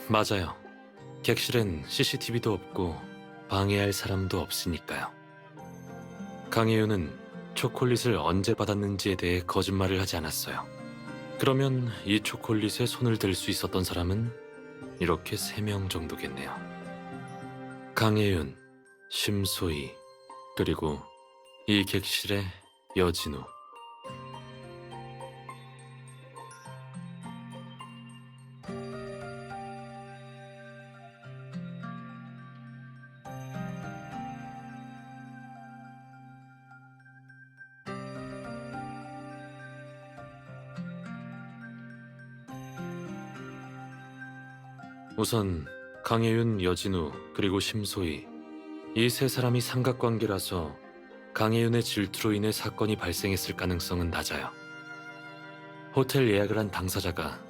맞아요. 객실엔 CCTV도 없고 방해할 사람도 없으니까요. 강혜윤은 초콜릿을 언제 받았는지에 대해 거짓말을 하지 않았어요. 그러면 이 초콜릿에 손을 댈 수 있었던 사람은 이렇게 3명 정도겠네요. 강혜윤, 심소희, 그리고 이 객실의 여진우. 우선 강혜윤, 여진우, 그리고 심소희, 이 3사람이 삼각관계라서 강혜윤의 질투로 인해 사건이 발생했을 가능성은 낮아요. 호텔 예약을 한 당사자가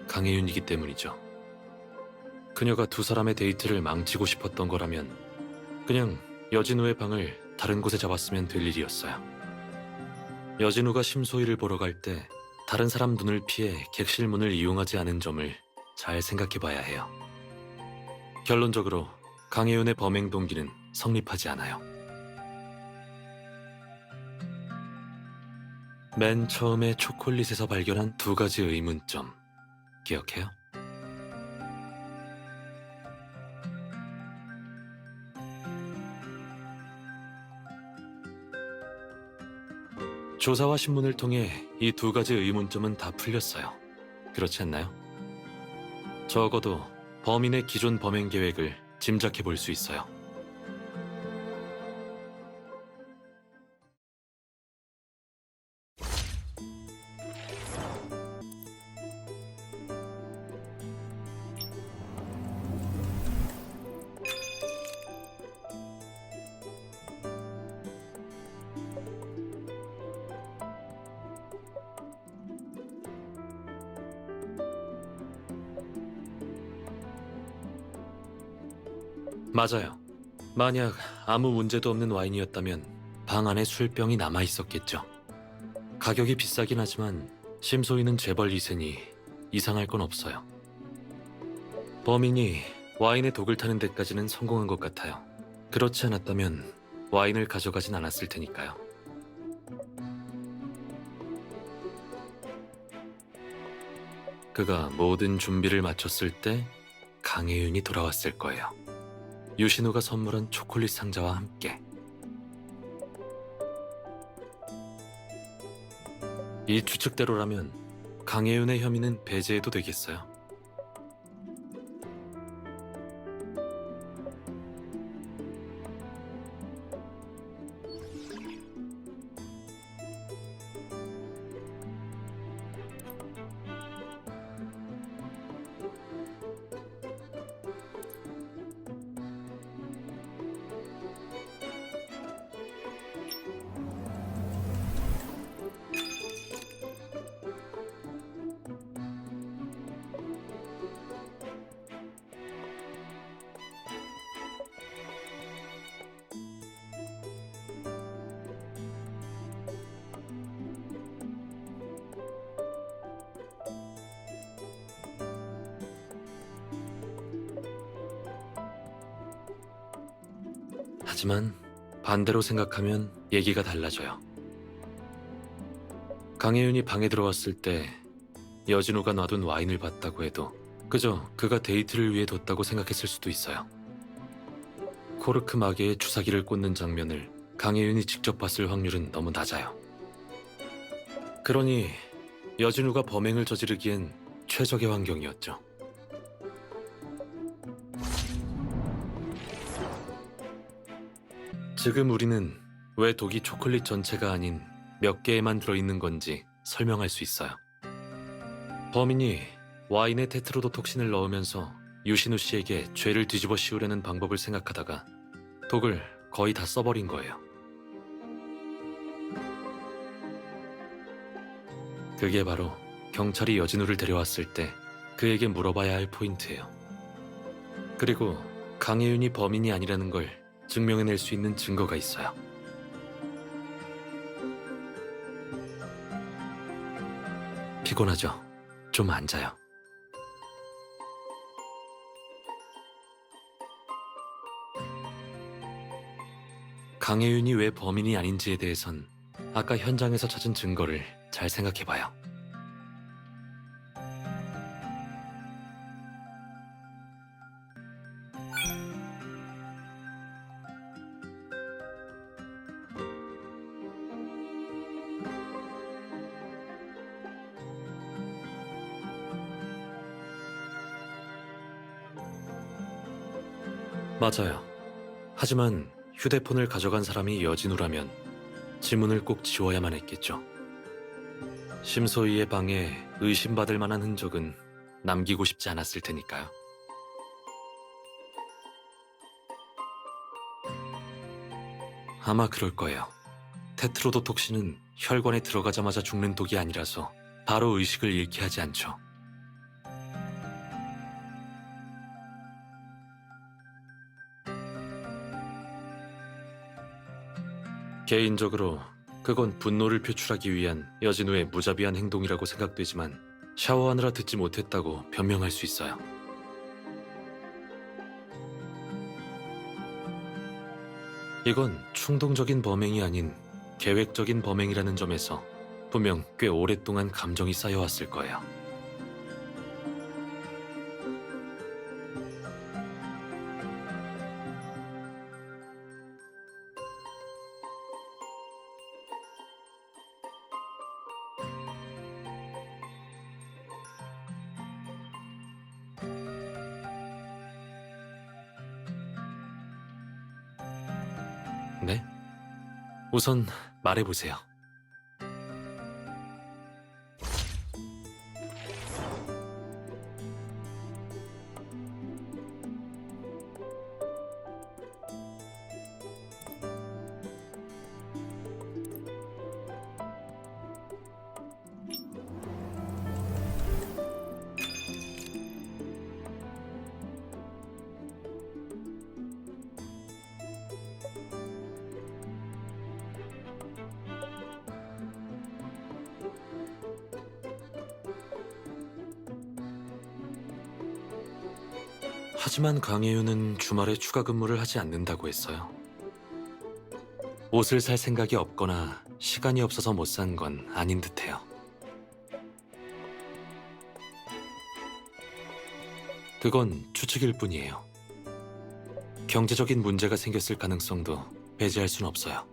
강혜윤이기 때문이죠. 그녀가 2사람의 데이트를 망치고 싶었던 거라면 그냥 여진우의 방을 다른 곳에 잡았으면 될 일이었어요. 여진우가 심소희를 보러 갈 때 다른 사람 눈을 피해 객실 문을 이용하지 않은 점을 잘 생각해봐야 해요. 결론적으로 강혜윤의 범행 동기는 성립하지 않아요. 맨 처음에 초콜릿에서 발견한 2가지 의문점 기억해요? 조사와 신문을 통해 이 2가지 의문점은 다 풀렸어요. 그렇지 않나요? 적어도 범인의 기존 범행 계획을 짐작해 볼 수 있어요. 맞아요. 만약 아무 문제도 없는 와인이었다면 방 안에 술병이 남아 있었겠죠. 가격이 비싸긴 하지만 심소희는 재벌 2세니 이상할 건 없어요. 범인이 와인에 독을 타는 데까지는 성공한 것 같아요. 그렇지 않았다면 와인을 가져가진 않았을 테니까요. 그가 모든 준비를 마쳤을 때 강혜윤이 돌아왔을 거예요. 유신우가 선물한 초콜릿 상자와 함께. 이 추측대로라면 강혜윤의 혐의는 배제해도 되겠어요. 하지만 반대로 생각하면 얘기가 달라져요. 강혜윤이 방에 들어왔을 때 여진우가 놔둔 와인을 봤다고 해도 그저 그가 데이트를 위해 뒀다고 생각했을 수도 있어요. 코르크 마개에 주사기를 꽂는 장면을 강혜윤이 직접 봤을 확률은 너무 낮아요. 그러니 여진우가 범행을 저지르기엔 최적의 환경이었죠. 지금 우리는 왜 독이 초콜릿 전체가 아닌 몇 개에만 들어있는 건지 설명할 수 있어요. 범인이 와인에 테트로도톡신을 넣으면서 유신우 씨에게 죄를 뒤집어 씌우려는 방법을 생각하다가 독을 거의 다 써버린 거예요. 그게 바로 경찰이 여진우를 데려왔을 때 그에게 물어봐야 할 포인트예요. 그리고 강혜윤이 범인이 아니라는 걸 증명해낼 수 있는 증거가 있어요. 피곤하죠? 좀 앉아요. 강혜윤이 왜 범인이 아닌지에 대해선 아까 현장에서 찾은 증거를 잘 생각해봐요. 맞아요. 하지만 휴대폰을 가져간 사람이 여진우라면 지문을 꼭 지워야만 했겠죠. 심소희의 방에 의심받을 만한 흔적은 남기고 싶지 않았을 테니까요. 아마 그럴 거예요. 테트로도톡신은 혈관에 들어가자마자 죽는 독이 아니라서 바로 의식을 잃게 하지 않죠. 개인적으로 그건 분노를 표출하기 위한 여진우의 무자비한 행동이라고 생각되지만 샤워하느라 듣지 못했다고 변명할 수 있어요. 이건 충동적인 범행이 아닌 계획적인 범행이라는 점에서 분명 꽤 오랫동안 감정이 쌓여왔을 거예요. 네? 우선 말해보세요. 하지만 강혜윤은 주말에 추가 근무를 하지 않는다고 했어요. 옷을 살 생각이 없거나 시간이 없어서 못 산 건 아닌 듯해요. 그건 추측일 뿐이에요. 경제적인 문제가 생겼을 가능성도 배제할 순 없어요.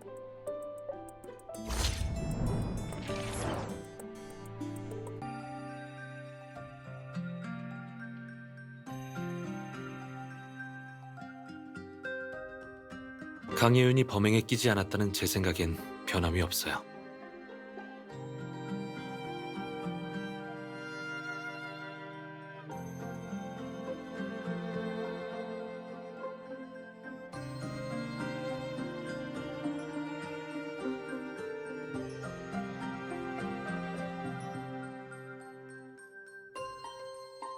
강혜윤이 범행에 끼지 않았다는 제 생각엔 변함이 없어요.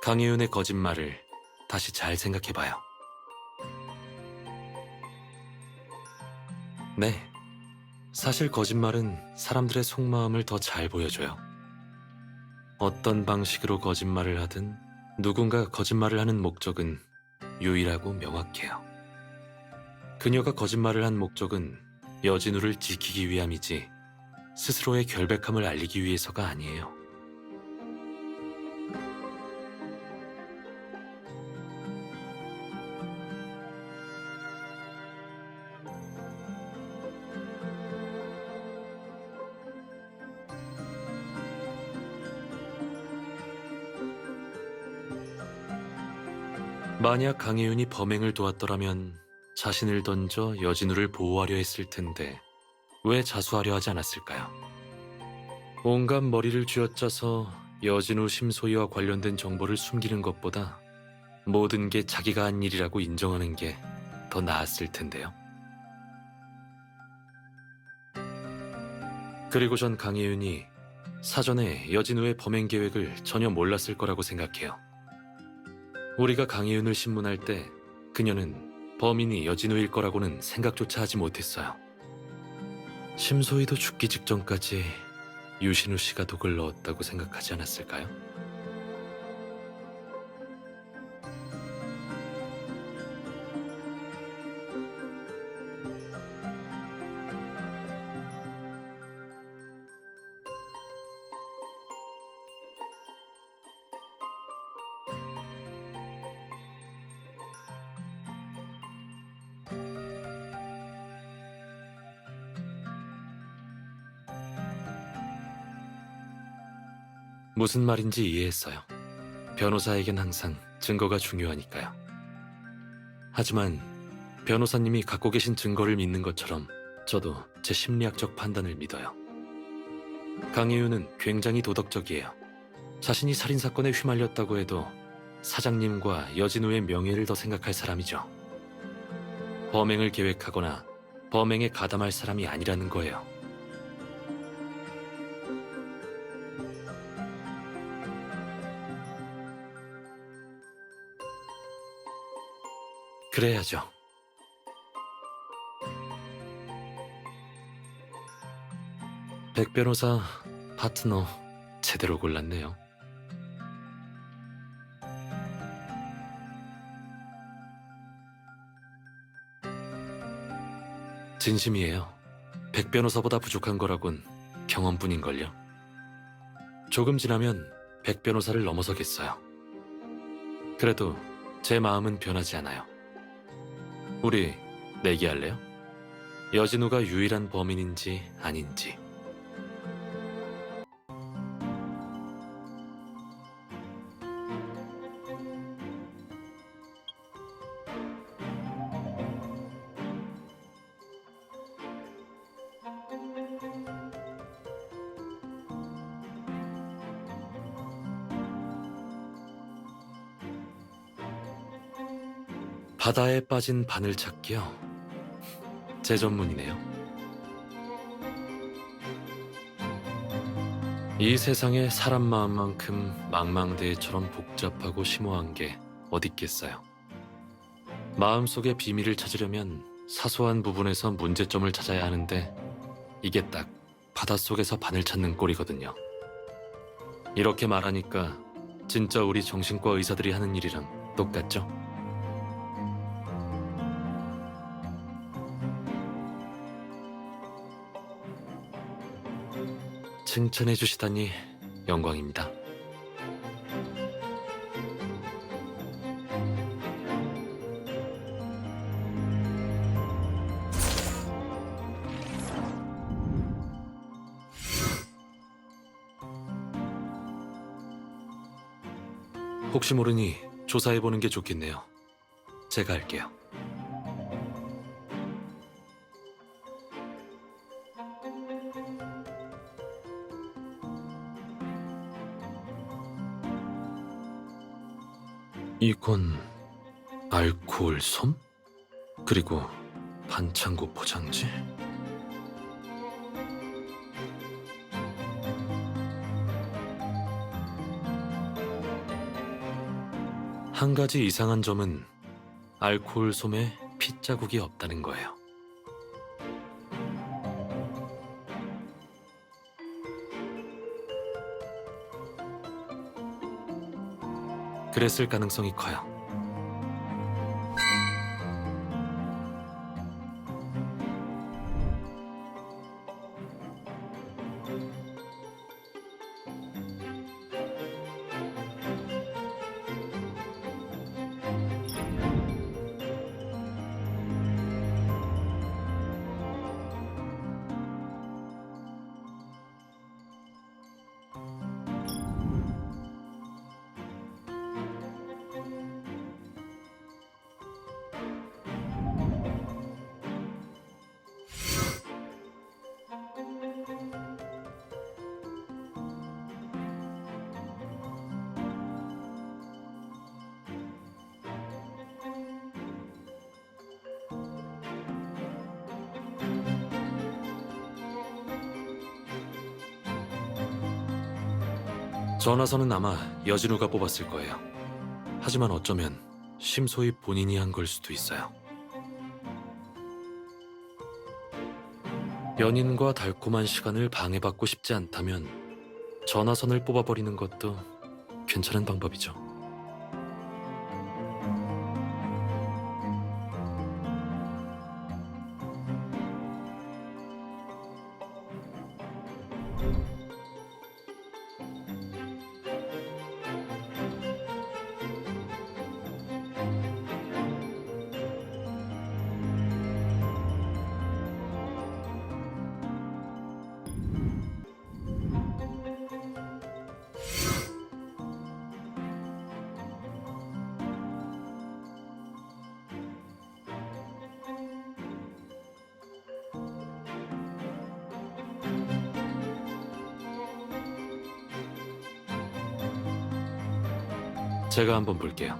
강혜윤의 거짓말을 다시 잘 생각해봐요. 네, 사실 거짓말은 사람들의 속마음을 더 잘 보여줘요. 어떤 방식으로 거짓말을 하든 누군가 거짓말을 하는 목적은 유일하고 명확해요. 그녀가 거짓말을 한 목적은 여진우를 지키기 위함이지 스스로의 결백함을 알리기 위해서가 아니에요. 만약 강혜윤이 범행을 도왔더라면 자신을 던져 여진우를 보호하려 했을 텐데 왜 자수하려 하지 않았을까요? 온갖 머리를 쥐어짜서 여진우 심소희와 관련된 정보를 숨기는 것보다 모든 게 자기가 한 일이라고 인정하는 게 더 나았을 텐데요. 그리고 전 강혜윤이 사전에 여진우의 범행 계획을 전혀 몰랐을 거라고 생각해요. 우리가 강혜윤을 신문할 때 그녀는 범인이 여진우일 거라고는 생각조차 하지 못했어요. 심소희도 죽기 직전까지 유신우 씨가 독을 넣었다고 생각하지 않았을까요? 무슨 말인지 이해했어요. 변호사에겐 항상 증거가 중요하니까요. 하지만 변호사님이 갖고 계신 증거를 믿는 것처럼 저도 제 심리학적 판단을 믿어요. 강혜윤은 굉장히 도덕적이에요. 자신이 살인사건에 휘말렸다고 해도 사장님과 여진우의 명예를 더 생각할 사람이죠. 범행을 계획하거나 범행에 가담할 사람이 아니라는 거예요. 그래야죠. 백 변호사 파트너 제대로 골랐네요. 진심이에요. 백 변호사보다 부족한 거라곤 경험뿐인걸요. 조금 지나면 백 변호사를 넘어서겠어요. 그래도 제 마음은 변하지 않아요. 우리 내기할래요? 여진우가 유일한 범인인지 아닌지. 바다에 빠진 바늘 찾기요. 제 전문이네요. 이 세상에 사람 마음만큼 망망대해처럼 복잡하고 심오한 게 어딨겠어요. 마음속의 비밀을 찾으려면 사소한 부분에서 문제점을 찾아야 하는데 이게 딱 바닷속에서 바늘 찾는 꼴이거든요. 이렇게 말하니까 진짜 우리 정신과 의사들이 하는 일이랑 똑같죠? 칭찬해 주시다니 영광입니다. 혹시 모르니 조사해보는 게 좋겠네요. 제가 할게요. 이건 알코올 솜? 그리고 반창고 포장지? 한 가지 이상한 점은 알코올 솜에 핏자국이 없다는 거예요. 그랬을 가능성이 커요. 전화선은 아마 여진우가 뽑았을 거예요. 하지만 어쩌면 심소희 본인이 한 걸 수도 있어요. 연인과 달콤한 시간을 방해받고 싶지 않다면 전화선을 뽑아버리는 것도 괜찮은 방법이죠. 제가 한번 볼게요.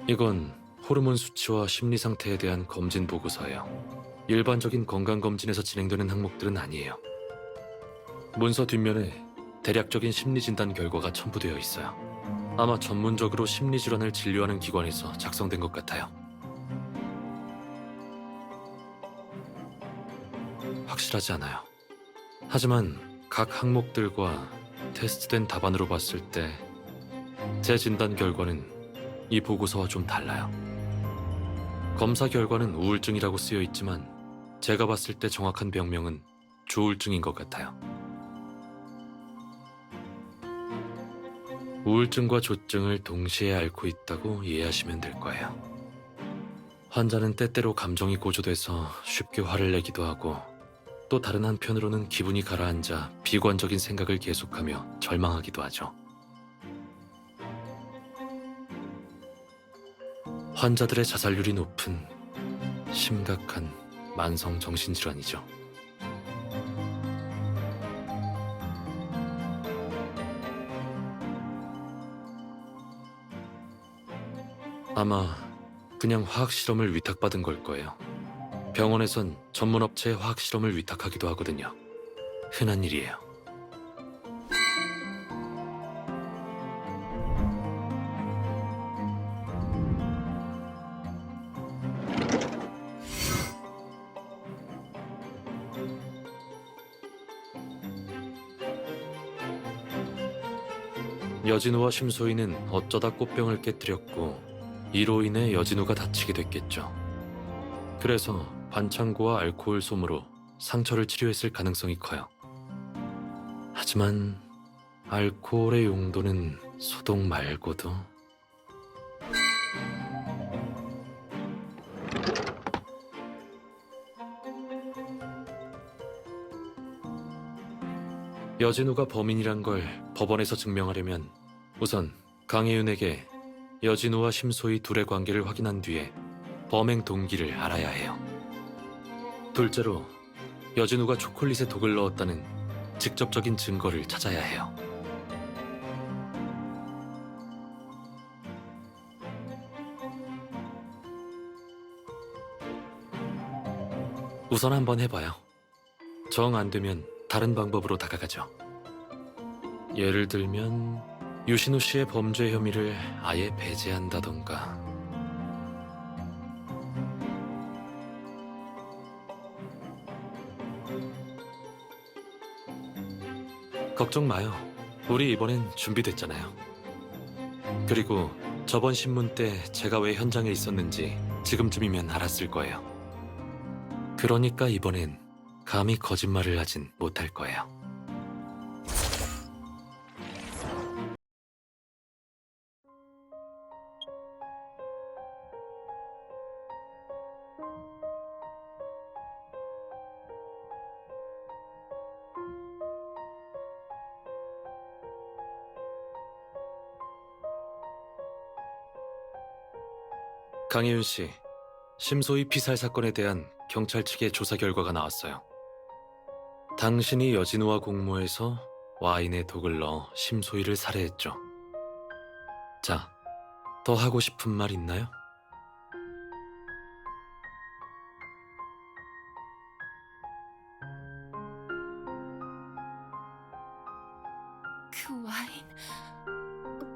이건 호르몬 수치와 심리 상태에 대한 검진 보고서예요. 일반적인 건강검진에서 진행되는 항목들은 아니에요. 문서 뒷면에 대략적인 심리 진단 결과가 첨부되어 있어요. 아마 전문적으로 심리질환을 진료하는 기관에서 작성된 것 같아요. 확실하지 않아요. 하지만 각 항목들과 테스트된 답안으로 봤을 때 제 진단 결과는 이 보고서와 좀 달라요. 검사 결과는 우울증이라고 쓰여 있지만 제가 봤을 때 정확한 병명은 조울증인 것 같아요. 우울증과 조증을 동시에 앓고 있다고 이해하시면 될 거예요. 환자는 때때로 감정이 고조돼서 쉽게 화를 내기도 하고 또 다른 한편으로는 기분이 가라앉아 비관적인 생각을 계속하며 절망하기도 하죠. 환자들의 자살률이 높은 심각한 만성 정신질환이죠. 아마 그냥 화학실험을 위탁받은 걸 거예요. 병원에선 전문업체에 화학실험을 위탁하기도 하거든요. 흔한 일이에요. 여진우와 심소희는 어쩌다 꽃병을 깨뜨렸고 이로 인해 여진우가 다치게 됐겠죠. 그래서 반창고와 알코올 솜으로 상처를 치료했을 가능성이 커요. 하지만 알코올의 용도는 소독 말고도 여진우가 범인이란 걸 법원에서 증명하려면 우선 강혜윤에게 여진우와 심소희 둘의 관계를 확인한 뒤에 범행 동기를 알아야 해요. 둘째로 여진우가 초콜릿에 독을 넣었다는 직접적인 증거를 찾아야 해요. 우선 한번 해봐요. 정 안 되면 다른 방법으로 다가가죠. 예를 들면 유신우 씨의 범죄 혐의를 아예 배제한다던가. 걱정 마요. 우리 이번엔 준비됐잖아요. 그리고 저번 신문 때 제가 왜 현장에 있었는지 지금쯤이면 알았을 거예요. 그러니까 이번엔 감히 거짓말을 하진 못할 거예요. 강혜윤 씨, 심소희 피살 사건에 대한 경찰 측의 조사 결과가 나왔어요. 당신이 여진우와 공모해서 와인에 독을 넣어 심소희를 살해했죠. 자, 더 하고 싶은 말 있나요?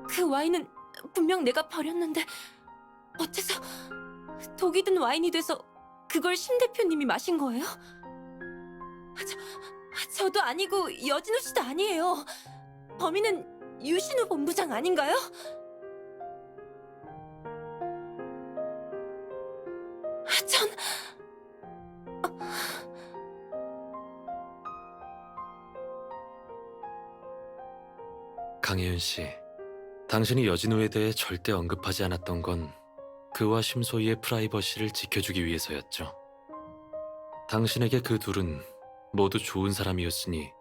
그 와인은 분명 내가 버렸는데 어째서 독이 든 와인이 돼서 그걸 심 대표님이 마신 거예요? 저도 아니고 여진우 씨도 아니에요. 범인은 유신우 본부장 아닌가요? 전... 강혜윤 씨, 당신이 여진우에 대해 절대 언급하지 않았던 건 그와 심소희의 프라이버시를 지켜주기 위해서였죠. 당신에게 그 둘은 모두 좋은 사람이었으니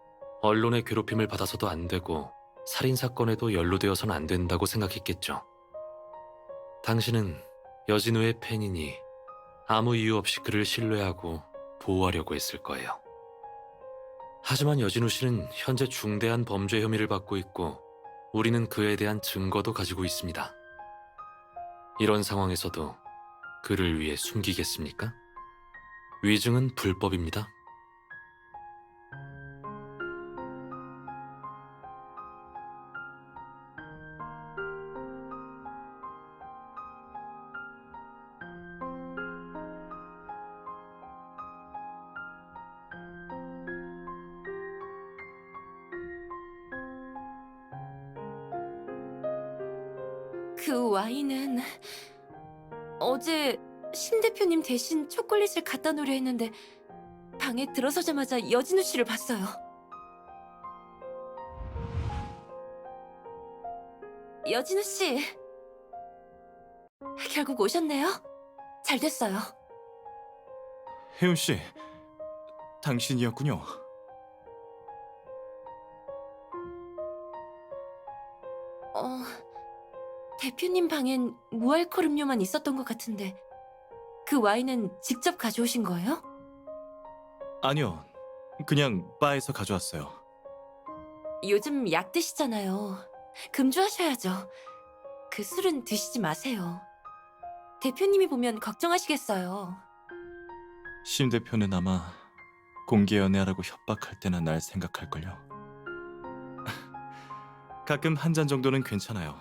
언론의 괴롭힘을 받아서도 안 되고 살인사건에도 연루되어선 안 된다고 생각했겠죠. 당신은 여진우의 팬이니 아무 이유 없이 그를 신뢰하고 보호하려고 했을 거예요. 하지만 여진우 씨는 현재 중대한 범죄 혐의를 받고 있고 우리는 그에 대한 증거도 가지고 있습니다. 이런 상황에서도 그를 위해 숨기겠습니까? 위증은 불법입니다. 그 와인은 어제 심 대표님 대신 초콜릿을 갖다 놓으려 했는데 방에 들어서자마자 여진우 씨를 봤어요. 여진우 씨, 결국 오셨네요. 잘 됐어요. 혜윤 씨, 당신이었군요. 대표님 방엔 무알콜 음료만 있었던 것 같은데 그 와인은 직접 가져오신 거예요? 아니요, 그냥 바에서 가져왔어요. 요즘 약 드시잖아요. 금주하셔야죠. 그 술은 드시지 마세요. 대표님이 보면 걱정하시겠어요. 심 대표는 아마 공개 연애하라고 협박할 때나 날 생각할걸요. 가끔 한 잔 정도는 괜찮아요.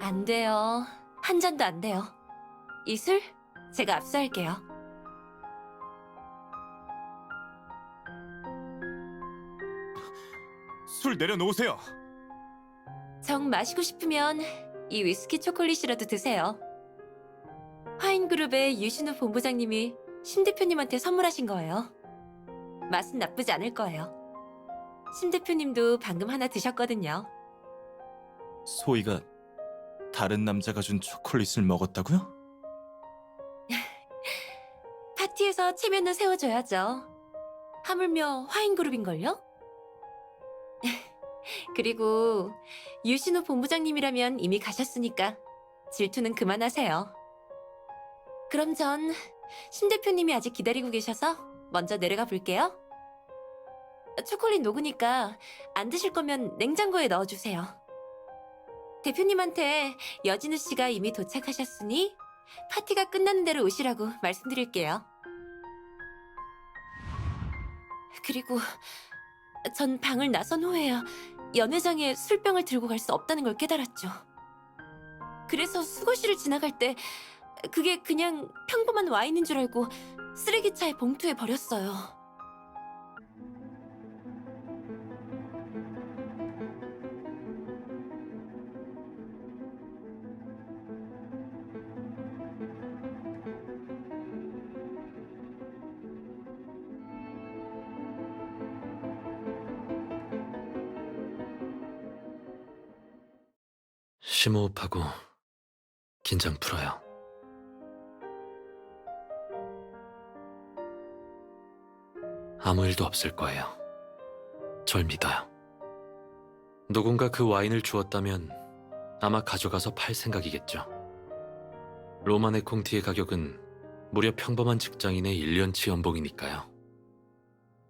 안 돼요. 한 잔도 안 돼요. 이 술 제가 압수할게요. 술 내려놓으세요. 정 마시고 싶으면 이 위스키 초콜릿이라도 드세요. 화인그룹의 유신우 본부장님이 심 대표님한테 선물하신 거예요. 맛은 나쁘지 않을 거예요. 심 대표님도 방금 하나 드셨거든요. 소희가 다른 남자가 준 초콜릿을 먹었다고요? 파티에서 체면은 세워줘야죠. 하물며 화인그룹인걸요? 그리고 유신우 본부장님이라면 이미 가셨으니까 질투는 그만하세요. 그럼 전 심 대표님이 아직 기다리고 계셔서 먼저 내려가 볼게요. 초콜릿 녹으니까 안 드실 거면 냉장고에 넣어주세요. 대표님한테 여진우 씨가 이미 도착하셨으니 파티가 끝나는 대로 오시라고 말씀드릴게요. 그리고 전 방을 나선 후에야 연회장에 술병을 들고 갈 수 없다는 걸 깨달았죠. 그래서 수거실을 지나갈 때 그게 그냥 평범한 와인인 줄 알고 쓰레기차에 봉투에 버렸어요. 심호흡하고 긴장 풀어요. 아무 일도 없을 거예요. 절 믿어요. 누군가 그 와인을 주었다면 아마 가져가서 팔 생각이겠죠. 로마네 콩티의 가격은 무려 평범한 직장인의 1년치 연봉이니까요.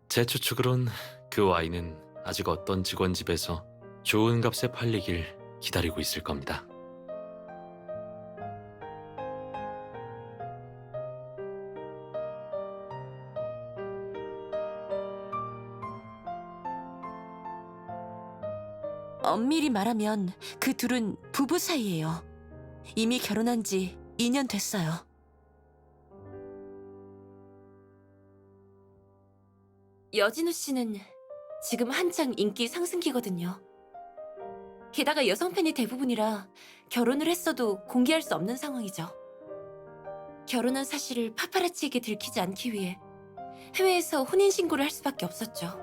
제 추측으론 그 와인은 아직 어떤 직원 집에서 좋은 값에 팔리길 기다리고 있을 겁니다. 엄밀히 말하면 그 둘은 부부 사이예요. 이미 결혼한 지 2년 됐어요. 여진우 씨는 지금 한창 인기 상승기거든요. 게다가 여성 팬이 대부분이라 결혼을 했어도 공개할 수 없는 상황이죠. 결혼한 사실을 파파라치에게 들키지 않기 위해 해외에서 혼인신고를 할 수밖에 없었죠.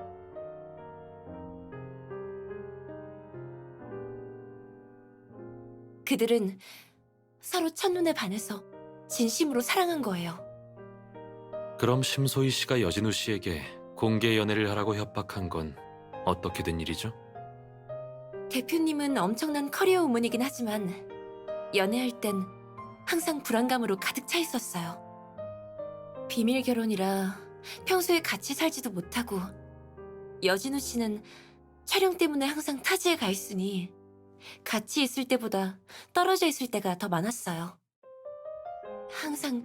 그들은 서로 첫눈에 반해서 진심으로 사랑한 거예요. 그럼 심소희 씨가 여진우 씨에게 공개 연애를 하라고 협박한 건 어떻게 된 일이죠? 대표님은 엄청난 커리어 우먼이긴 하지만 연애할 땐 항상 불안감으로 가득 차 있었어요. 비밀 결혼이라 평소에 같이 살지도 못하고 여진우 씨는 촬영 때문에 항상 타지에 가 있으니 같이 있을 때보다 떨어져 있을 때가 더 많았어요. 항상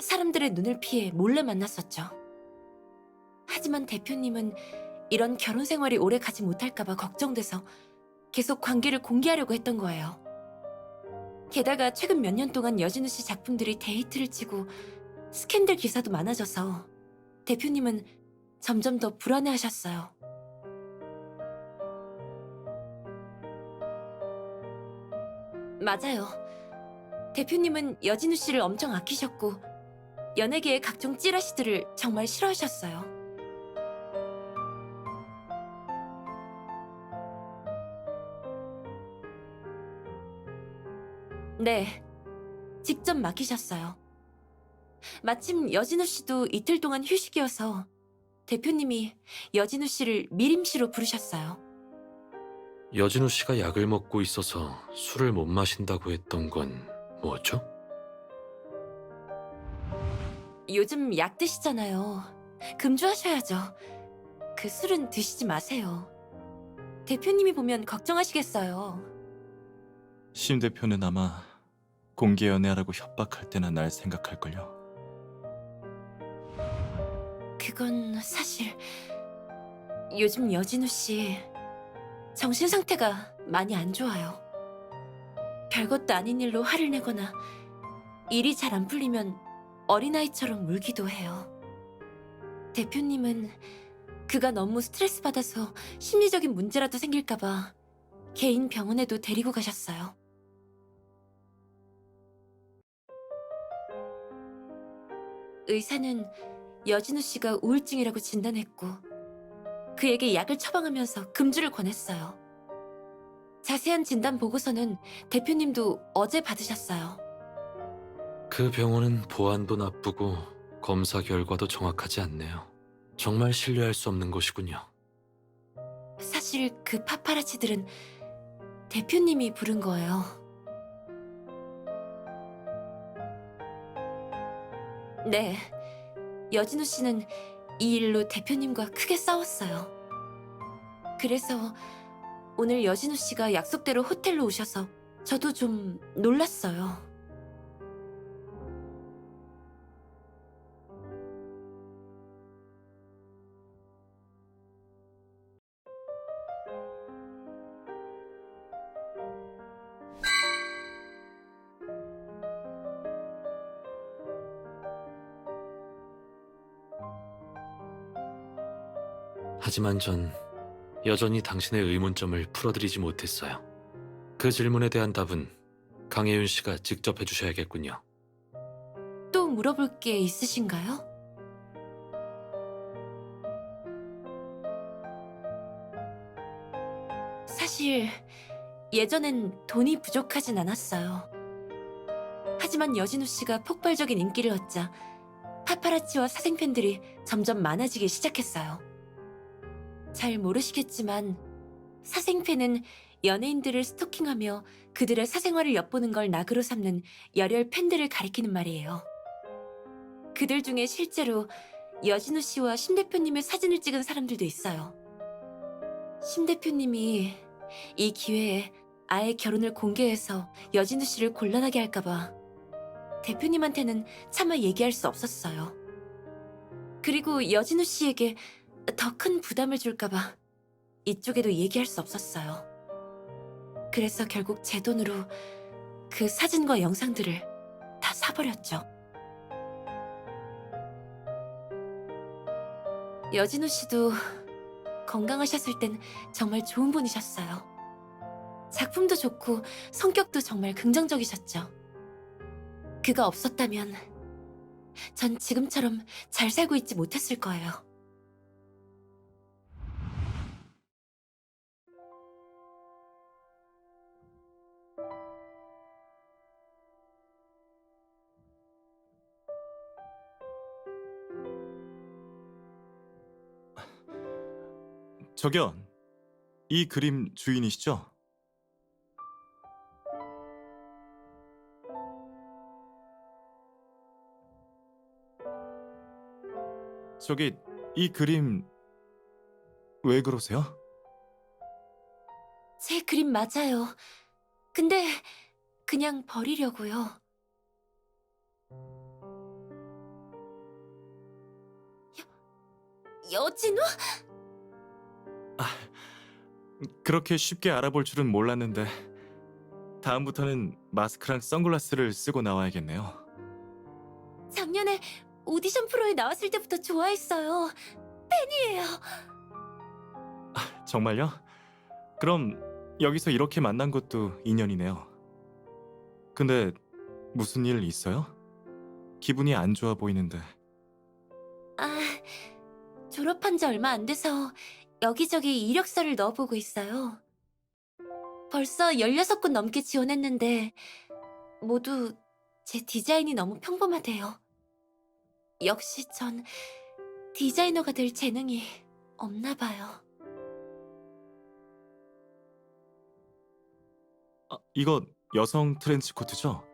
사람들의 눈을 피해 몰래 만났었죠. 하지만 대표님은 이런 결혼 생활이 오래 가지 못할까봐 걱정돼서 계속 관계를 공개하려고 했던 거예요. 게다가 최근 몇 년 동안 여진우 씨 작품들이 데이트를 치고 스캔들 기사도 많아져서 대표님은 점점 더 불안해하셨어요. 맞아요. 대표님은 여진우 씨를 엄청 아끼셨고 연예계의 각종 찌라시들을 정말 싫어하셨어요. 네, 직접 맡기셨어요. 마침 여진우 씨도 이틀 동안 휴식이어서 대표님이 여진우 씨를 미림씨로 부르셨어요. 여진우 씨가 약을 먹고 있어서 술을 못 마신다고 했던 건 뭐죠? 요즘 약 드시잖아요. 금주하셔야죠. 그 술은 드시지 마세요. 대표님이 보면 걱정하시겠어요. 심 대표는 아마 공개 연애하라고 협박할 때나 날 생각할걸요. 그건 사실 요즘 여진우 씨 정신 상태가 많이 안 좋아요. 별것도 아닌 일로 화를 내거나 일이 잘 안 풀리면 어린아이처럼 울기도 해요. 대표님은 그가 너무 스트레스 받아서 심리적인 문제라도 생길까봐 개인 병원에도 데리고 가셨어요. 의사는 여진우 씨가 우울증이라고 진단했고 그에게 약을 처방하면서 금주를 권했어요. 자세한 진단 보고서는 대표님도 어제 받으셨어요. 그 병원은 보안도 나쁘고 검사 결과도 정확하지 않네요. 정말 신뢰할 수 없는 곳이군요. 사실 그 파파라치들은 대표님이 부른 거예요. 네, 여진우 씨는 이 일로 대표님과 크게 싸웠어요. 그래서 오늘 여진우 씨가 약속대로 호텔로 오셔서 저도 좀 놀랐어요. 하지만 전 여전히 당신의 의문점을 풀어드리지 못했어요. 그 질문에 대한 답은 강혜윤 씨가 직접 해주셔야겠군요. 또 물어볼 게 있으신가요? 사실 예전엔 돈이 부족하진 않았어요. 하지만 여진우 씨가 폭발적인 인기를 얻자 파파라치와 사생팬들이 점점 많아지기 시작했어요. 잘 모르시겠지만 사생팬은 연예인들을 스토킹하며 그들의 사생활을 엿보는 걸 낙으로 삼는 열혈 팬들을 가리키는 말이에요. 그들 중에 실제로 여진우 씨와 심 대표님의 사진을 찍은 사람들도 있어요. 심 대표님이 이 기회에 아예 결혼을 공개해서 여진우 씨를 곤란하게 할까봐 대표님한테는 차마 얘기할 수 없었어요. 그리고 여진우 씨에게 더 큰 부담을 줄까봐 이쪽에도 얘기할 수 없었어요. 그래서 결국 제 돈으로 그 사진과 영상들을 다 사버렸죠. 여진우 씨도 건강하셨을 땐 정말 좋은 분이셨어요. 작품도 좋고 성격도 정말 긍정적이셨죠. 그가 없었다면 전 지금처럼 잘 살고 있지 못했을 거예요. 저기요, 이 그림 주인이시죠? 저기, 이 그림 왜 그러세요? 제 그림 맞아요. 근데 그냥 버리려고요. 여진우? 그렇게 쉽게 알아볼 줄은 몰랐는데 다음부터는 마스크랑 선글라스를 쓰고 나와야겠네요. 작년에 오디션 프로에 나왔을 때부터 좋아했어요. 팬이에요. 정말요? 그럼 여기서 이렇게 만난 것도 인연이네요. 근데 무슨 일 있어요? 기분이 안 좋아 보이는데. 아, 졸업한 지 얼마 안 돼서 여기저기 이력서를 넣어보고 있어요. 벌써 16곳 넘게 지원했는데 모두 제 디자인이 너무 평범하대요. 역시 전 디자이너가 될 재능이 없나 봐요. 이거 여성 트렌치 코트죠?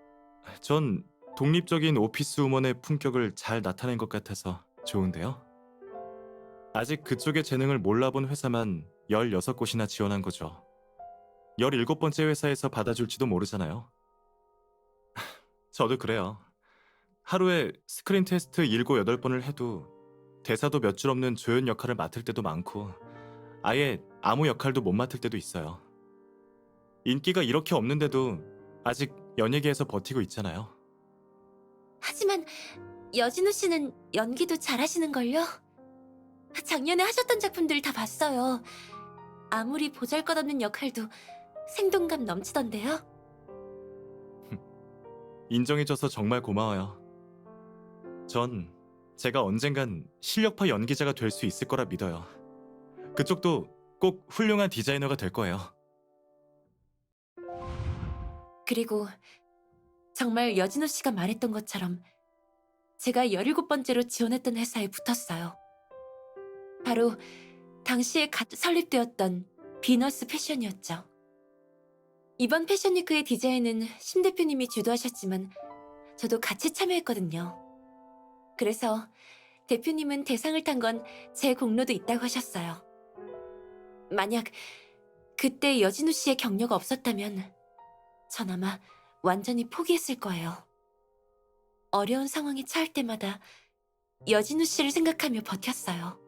전 독립적인 오피스 우먼의 품격을 잘 나타낸 것 같아서 좋은데요. 아직 그쪽의 재능을 몰라본 회사만 16곳이나 지원한 거죠. 17번째 회사에서 받아줄지도 모르잖아요. 저도 그래요. 하루에 스크린 테스트 7, 8번을 해도 대사도 몇 줄 없는 조연 역할을 맡을 때도 많고 아예 아무 역할도 못 맡을 때도 있어요. 인기가 이렇게 없는데도 아직 연예계에서 버티고 있잖아요. 하지만 여진우 씨는 연기도 잘하시는걸요? 작년에 하셨던 작품들 다 봤어요. 아무리 보잘것없는 역할도 생동감 넘치던데요? 인정해줘서 정말 고마워요. 전 제가 언젠간 실력파 연기자가 될 수 있을 거라 믿어요. 그쪽도 꼭 훌륭한 디자이너가 될 거예요. 그리고 정말 여진우 씨가 말했던 것처럼 제가 17번째로 지원했던 회사에 붙었어요. 바로 당시에 갓 설립되었던 비너스 패션이었죠. 이번 패션위크의 디자인은 심 대표님이 주도하셨지만 저도 같이 참여했거든요. 그래서 대표님은 대상을 탄 건 제 공로도 있다고 하셨어요. 만약 그때 여진우 씨의 격려가 없었다면 전 아마 완전히 포기했을 거예요. 어려운 상황에 처할 때마다 여진우 씨를 생각하며 버텼어요.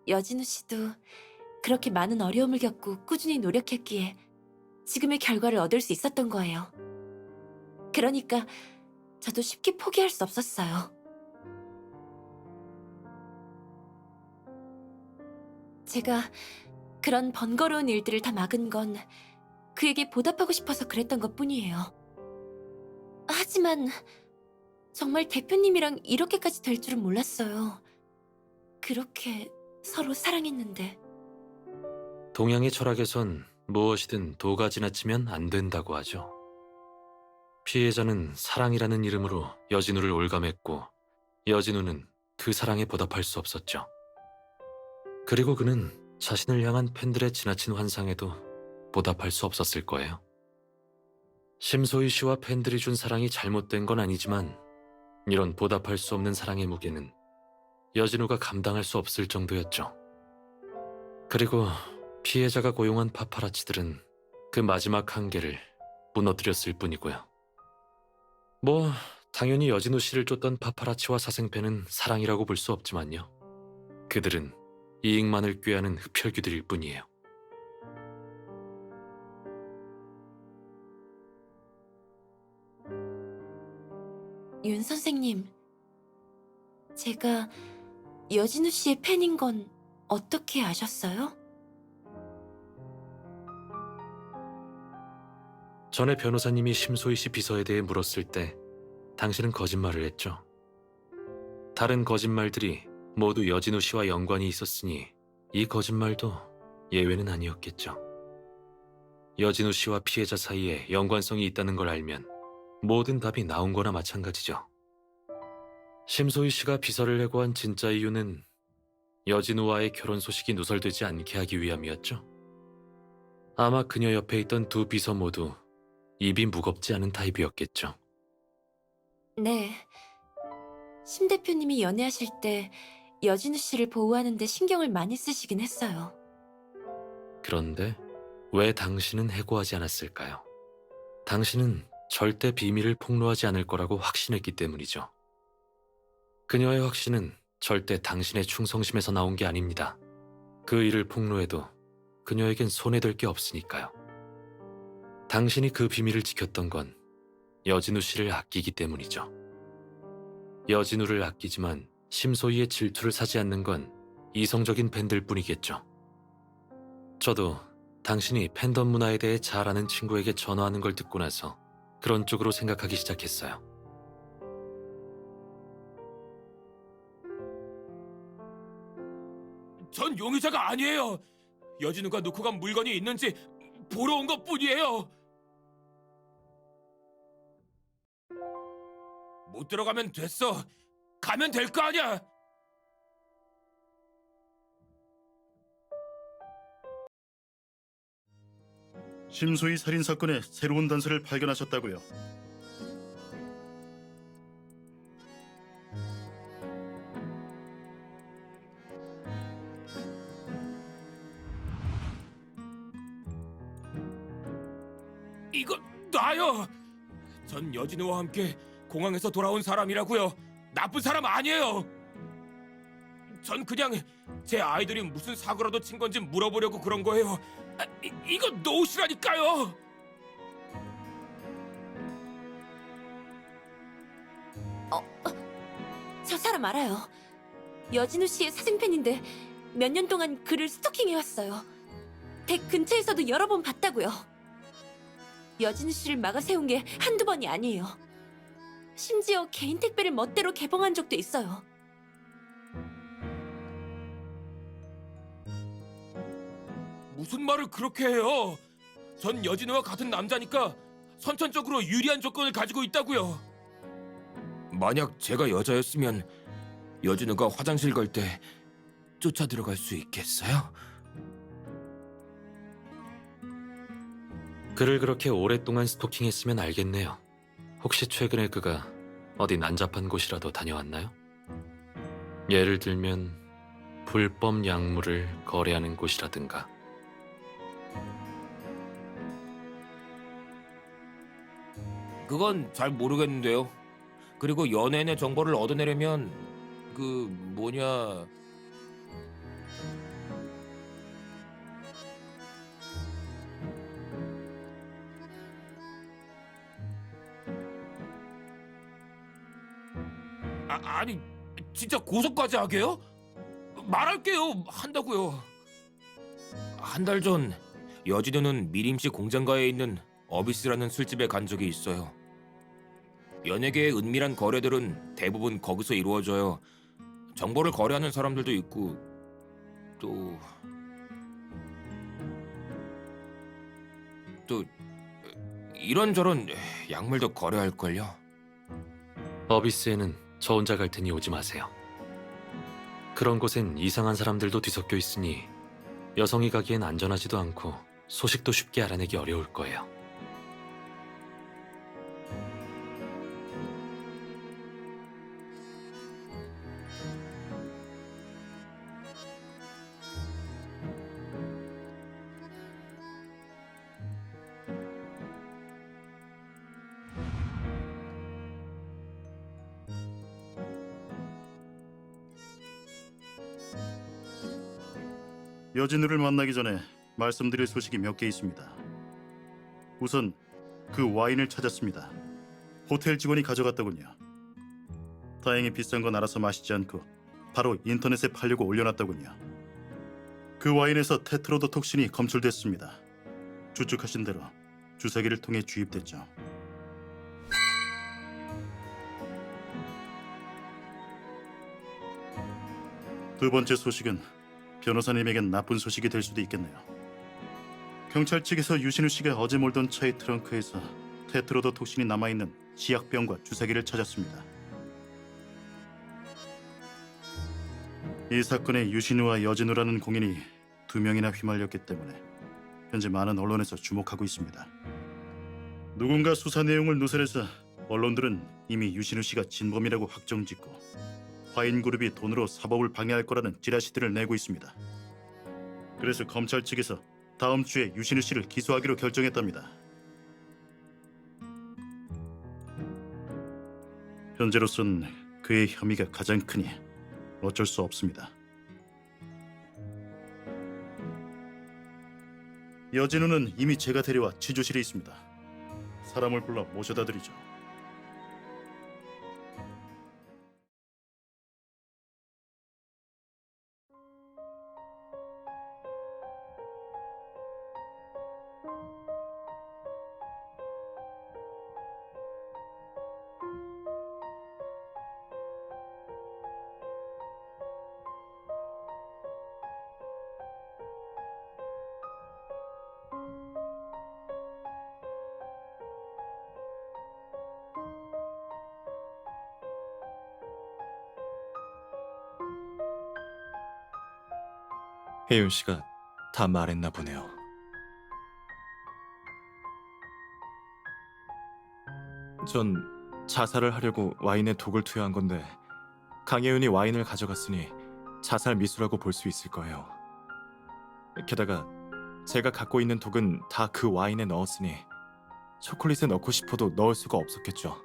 여진우 씨도 그렇게 많은 어려움을 겪고 꾸준히 노력했기에 지금의 결과를 얻을 수 있었던 거예요. 그러니까 저도 쉽게 포기할 수 없었어요. 제가 그런 번거로운 일들을 다 막은 건 그에게 보답하고 싶어서 그랬던 것뿐이에요. 하지만 정말 대표님이랑 이렇게까지 될 줄은 몰랐어요. 그렇게 서로 사랑했는데. 동양의 철학에선 무엇이든 도가 지나치면 안 된다고 하죠. 피해자는 사랑이라는 이름으로 여진우를 올감했고 여진우는 그 사랑에 보답할 수 없었죠. 그리고 그는 자신을 향한 팬들의 지나친 환상에도 보답할 수 없었을 거예요. 심소희 씨와 팬들이 준 사랑이 잘못된 건 아니지만 이런 보답할 수 없는 사랑의 무게는 여진우가 감당할 수 없을 정도였죠. 그리고 피해자가 고용한 파파라치들은 그 마지막 한계를 무너뜨렸을 뿐이고요. 뭐 당연히 여진우 씨를 쫓던 파파라치와 사생팬은 사랑이라고 볼 수 없지만요. 그들은 이익만을 꾀하는 흡혈귀들일 뿐이에요. 윤 선생님, 제가 여진우 씨의 팬인 건 어떻게 아셨어요? 전에 변호사님이 심소희 씨 비서에 대해 물었을 때 당신은 거짓말을 했죠. 다른 거짓말들이 모두 여진우 씨와 연관이 있었으니 이 거짓말도 예외는 아니었겠죠. 여진우 씨와 피해자 사이에 연관성이 있다는 걸 알면 모든 답이 나온 거나 마찬가지죠. 심소희 씨가 비서를 해고한 진짜 이유는 여진우와의 결혼 소식이 누설되지 않게 하기 위함이었죠. 아마 그녀 옆에 있던 두 비서 모두 입이 무겁지 않은 타입이었겠죠. 네. 심 대표님이 연애하실 때 여진우 씨를 보호하는 데 신경을 많이 쓰시긴 했어요. 그런데 왜 당신은 해고하지 않았을까요? 당신은 절대 비밀을 폭로하지 않을 거라고 확신했기 때문이죠. 그녀의 확신은 절대 당신의 충성심에서 나온 게 아닙니다. 그 일을 폭로해도 그녀에겐 손해될 게 없으니까요. 당신이 그 비밀을 지켰던 건 여진우 씨를 아끼기 때문이죠. 여진우를 아끼지만 심소희의 질투를 사지 않는 건 이성적인 팬들 뿐이겠죠. 저도 당신이 팬덤 문화에 대해 잘 아는 친구에게 전화하는 걸 듣고 나서 그런 쪽으로 생각하기 시작했어요. 전 용의자가 아니에요. 여진우가 놓고 간 물건이 있는지 보러 온 것뿐이에요. 못 들어가면 됐어. 가면 될 거 아니야. 심소희 살인 사건의 새로운 단서를 발견하셨다고요. 이거 나요. 전 여진우와 함께 공항에서 돌아온 사람이라고요. 나쁜 사람 아니에요. 전 그냥 제 아이들이 무슨 사고라도 친 건지 물어보려고 그런 거예요. 이거 노시라니까요. 저 사람 알아요. 여진우 씨의 사생팬인데 몇 년 동안 그를 스토킹해왔어요. 댁 근처에서도 여러 번 봤다고요. 여진우 씨를 막아 세운 게 한두 번이 아니에요. 심지어 개인 택배를 멋대로 개봉한 적도 있어요. 무슨 말을 그렇게 해요? 전 여진우와 같은 남자니까 선천적으로 유리한 조건을 가지고 있다고요. 만약 제가 여자였으면 여진우가 화장실 갈 때 쫓아 들어갈 수 있겠어요? 그를 그렇게 오랫동안 스토킹했으면 알겠네요. 혹시 최근에 그가 어디 난잡한 곳이라도 다녀왔나요? 예를 들면 불법 약물을 거래하는 곳이라든가. 그건 잘 모르겠는데요. 그리고 연예인의 정보를 얻어내려면 아니 진짜 고소까지 하게요? 말할게요. 한다고요. 한 달 전 여진우는 미림시 공장가에 있는 어비스라는 술집에 간 적이 있어요. 연예계의 은밀한 거래들은 대부분 거기서 이루어져요. 정보를 거래하는 사람들도 있고 또 이런저런 약물도 거래할걸요. 어비스에는 저 혼자 갈 테니 오지 마세요. 그런 곳엔 이상한 사람들도 뒤섞여 있으니 여성이 가기엔 안전하지도 않고 소식도 쉽게 알아내기 어려울 거예요. 여진우를 만나기 전에 말씀드릴 소식이 몇 개 있습니다. 우선 그 와인을 찾았습니다. 호텔 직원이 가져갔더군요. 다행히 비싼 건 알아서 마시지 않고 바로 인터넷에 팔려고 올려놨더군요. 그 와인에서 테트로도톡신이 검출됐습니다. 추측하신 대로 주사기를 통해 주입됐죠. 두 번째 소식은 변호사님에겐 나쁜 소식이 될 수도 있겠네요. 경찰 측에서 유신우 씨가 어제 몰던 차의 트렁크에서 테트로도톡신이 남아있는 치약병과 주사기를 찾았습니다. 이 사건에 유신우와 여진우라는 공인이 2명이나 휘말렸기 때문에 현재 많은 언론에서 주목하고 있습니다. 누군가 수사 내용을 누설해서 언론들은 이미 유신우 씨가 진범이라고 확정짓고 화인 그룹이 돈으로 사법을 방해할 거라는 찌라시들을 내고 있습니다. 그래서 검찰 측에서 다음 주에 유신우 씨를 기소하기로 결정했답니다. 현재로선 그의 혐의가 가장 크니 어쩔 수 없습니다. 여진우는 이미 제가 데려와 지조실에 있습니다. 사람을 불러 모셔다 드리죠. 혜윤 씨가 다 말했나 보네요. 전 자살을 하려고 와인에 독을 투여한 건데 강혜윤이 와인을 가져갔으니 자살 미수라고 볼 수 있을 거예요. 게다가 제가 갖고 있는 독은 다 그 와인에 넣었으니 초콜릿에 넣고 싶어도 넣을 수가 없었겠죠.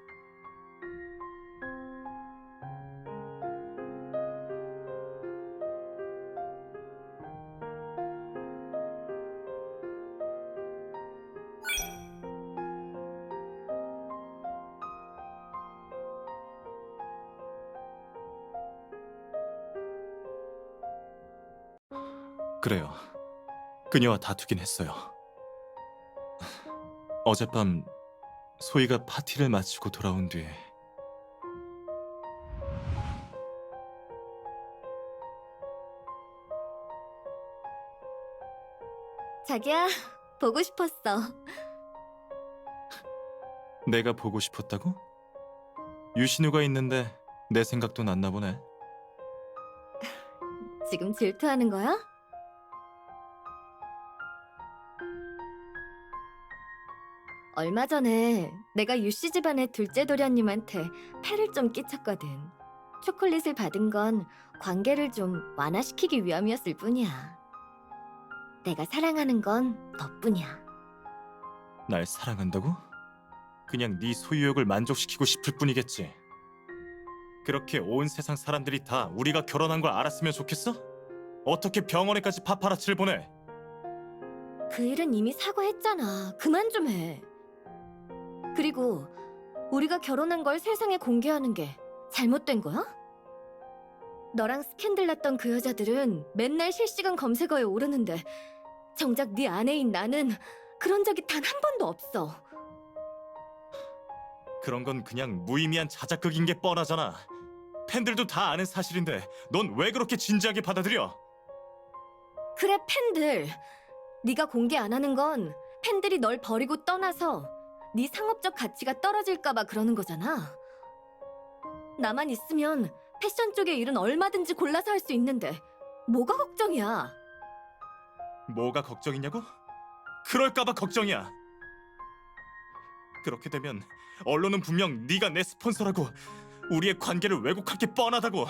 그래요. 그녀와 다투긴 했어요. 어젯밤 소희가 파티를 마치고 돌아온 뒤에 자기야, 보고 싶었어. 내가 보고 싶었다고? 유신우가 있는데 내 생각도 났나 보네. 지금 질투하는 거야? 얼마 전에 내가 유씨 집안의 둘째 도련님한테 패를 좀 끼쳤거든. 초콜릿을 받은 건 관계를 좀 완화시키기 위함이었을 뿐이야. 내가 사랑하는 건 너뿐이야. 날 사랑한다고? 그냥 네 소유욕을 만족시키고 싶을 뿐이겠지. 그렇게 온 세상 사람들이 다 우리가 결혼한 걸 알았으면 좋겠어? 어떻게 병원에까지 파파라치를 보내? 그 일은 이미 사과했잖아. 그만 좀 해. 그리고 우리가 결혼한 걸 세상에 공개하는 게 잘못된 거야? 너랑 스캔들 났던 그 여자들은 맨날 실시간 검색어에 오르는데 정작 네 아내인 나는 그런 적이 단 한 번도 없어. 그런 건 그냥 무의미한 자작극인 게 뻔하잖아. 팬들도 다 아는 사실인데 넌 왜 그렇게 진지하게 받아들여? 그래, 팬들. 네가 공개 안 하는 건 팬들이 널 버리고 떠나서 네 상업적 가치가 떨어질까 봐 그러는 거잖아. 나만 있으면 패션 쪽의 일은 얼마든지 골라서 할 수 있는데 뭐가 걱정이야? 뭐가 걱정이냐고? 그럴까 봐 걱정이야. 그렇게 되면 언론은 분명 네가 내 스폰서라고 우리의 관계를 왜곡할 게 뻔하다고.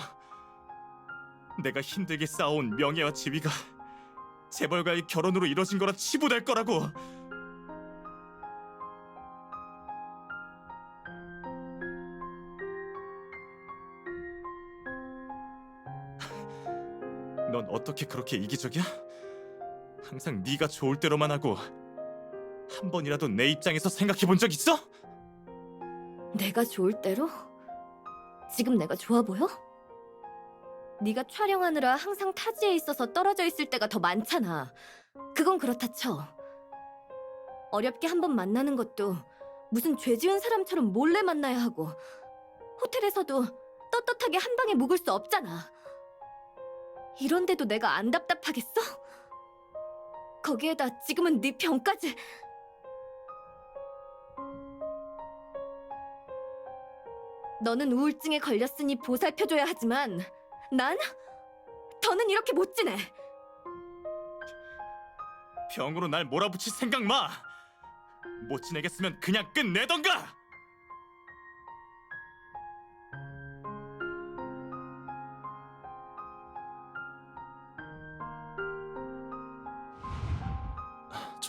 내가 힘들게 쌓아온 명예와 지위가 재벌과의 결혼으로 이뤄진 거라 치부될 거라고. 넌 어떻게 그렇게 이기적이야? 항상 네가 좋을 대로만 하고 한 번이라도 내 입장에서 생각해 본 적 있어? 내가 좋을 대로? 지금 내가 좋아 보여? 네가 촬영하느라 항상 타지에 있어서 떨어져 있을 때가 더 많잖아. 그건 그렇다 쳐. 어렵게 한 번 만나는 것도 무슨 죄 지은 사람처럼 몰래 만나야 하고 호텔에서도 떳떳하게 한 방에 묵을 수 없잖아. 이런데도 내가 안 답답하겠어? 거기에다 지금은 네 병까지. 너는 우울증에 걸렸으니 보살펴줘야 하지만 난 더는 이렇게 못 지내. 병으로 날 몰아붙일 생각 마. 못 지내겠으면 그냥 끝내던가.